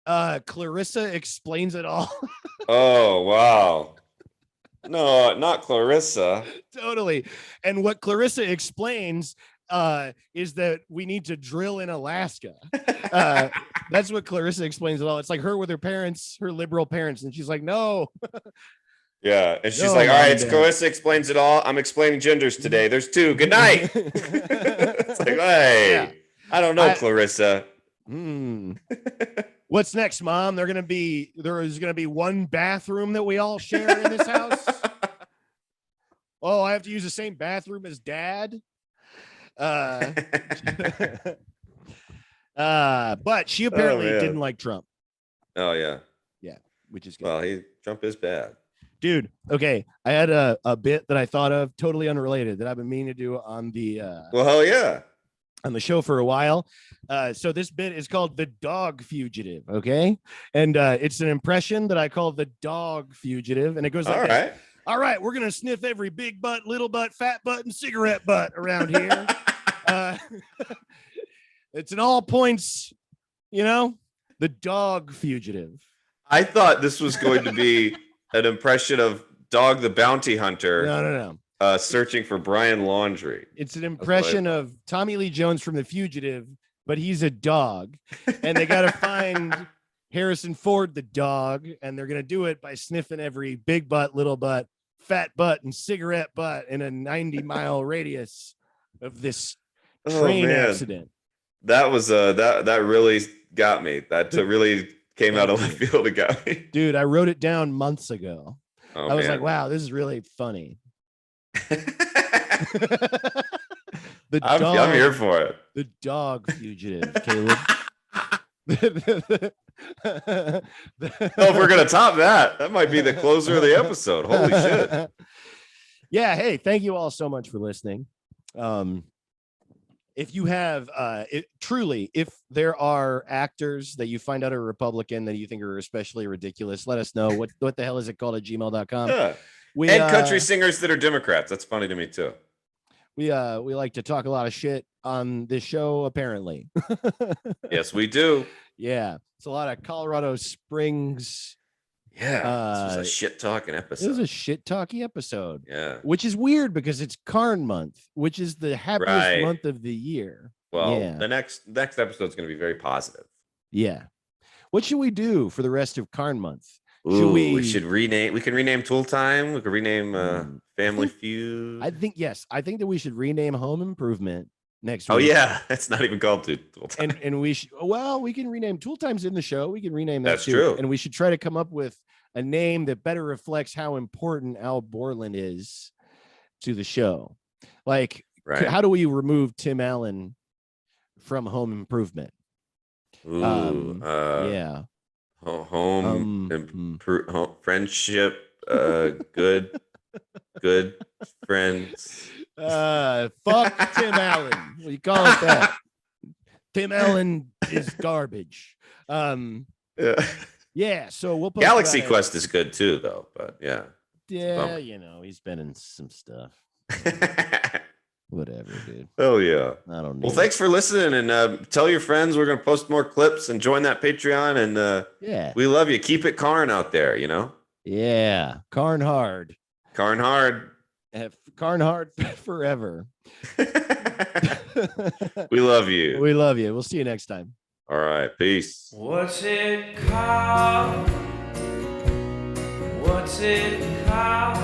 Clarissa Explains It All. Oh, wow. No, not Clarissa. Totally. And what Clarissa explains is that we need to drill in Alaska. That's what Clarissa Explains It All. It's like her with her parents, her liberal parents, and she's like, no. Yeah, and she's like, all right, it's Clarissa Explains It All. I'm explaining genders today. There's 2. Good night. It's like, hey, I don't know, Clarissa. What's next, Mom? There is gonna be one bathroom that we all share in this house. Oh, I have to use the same bathroom as Dad. But she apparently man. didn't like Trump. Oh yeah. Yeah, which is good. Well, Trump is bad. Dude, okay. I had a bit that I thought of, totally unrelated, that I've been meaning to do on the Well, hell yeah. on the show for a while. So this bit is called The Dog Fugitive, okay? And it's an impression that I call The Dog Fugitive, and it goes like All this. right. All right, we're gonna sniff every big butt, little butt, fat butt, and cigarette butt around here. It's an all points, The Dog Fugitive. I thought this was going to be an impression of Dog the Bounty Hunter. No. Searching for Brian Laundrie. It's an impression of Tommy Lee Jones from The Fugitive, but he's a dog, and they got to find Harrison Ford, the dog, and they're going to do it by sniffing every big butt, little butt, fat butt, and cigarette butt in a 90-mile radius of this train accident. That was that really got me. That really came out of left field and got me. Dude, I wrote it down months ago. I was like, wow, this is really funny. I'm here for it. The Dog Fugitive, Caleb. If we're gonna top that might be the closer of the episode. Holy shit. Yeah, hey, thank you all so much for listening. If you have if there are actors that you find out are Republican that you think are especially ridiculous, let us know. What the hell is it called at gmail.com. Yeah. And country singers that are Democrats. That's funny to me too. We like to talk a lot of shit on this show, apparently. Yes, we do. Yeah, it's a lot of Colorado Springs. Yeah, this was a shit talking episode. It was a shit talky episode. Yeah, which is weird because it's Karn Month, which is the happiest month of the year. Well, the next episode is going to be very positive. Yeah. What should we do for the rest of Karn Month? We should rename. We can rename Tool Time. We could rename Family Feud. I think that we should rename Home Improvement next week. Oh yeah, it's not even called Tool Time. And we should. Well, we can rename Tool Time's in the show. We can rename that. That's too. True. And we should try to come up with a name that better reflects how important Al Borland is to the show. Like, how do we remove Tim Allen from Home Improvement? Yeah. Home friendship, good friends. Fuck Tim Allen. What do you call it that? Tim Allen is garbage. Yeah, so we'll put Galaxy Quest is good too, though. But yeah, he's been in some stuff. Whatever, dude. Oh yeah. I don't know. Well, thanks for listening, and tell your friends we're gonna post more clips and join that Patreon. And we love you. Keep it Karn out there, Yeah, Karn hard. Karn hard. Karn hard forever. We love you. We love you. We'll see you next time. All right. Peace. What's it called? What's it called?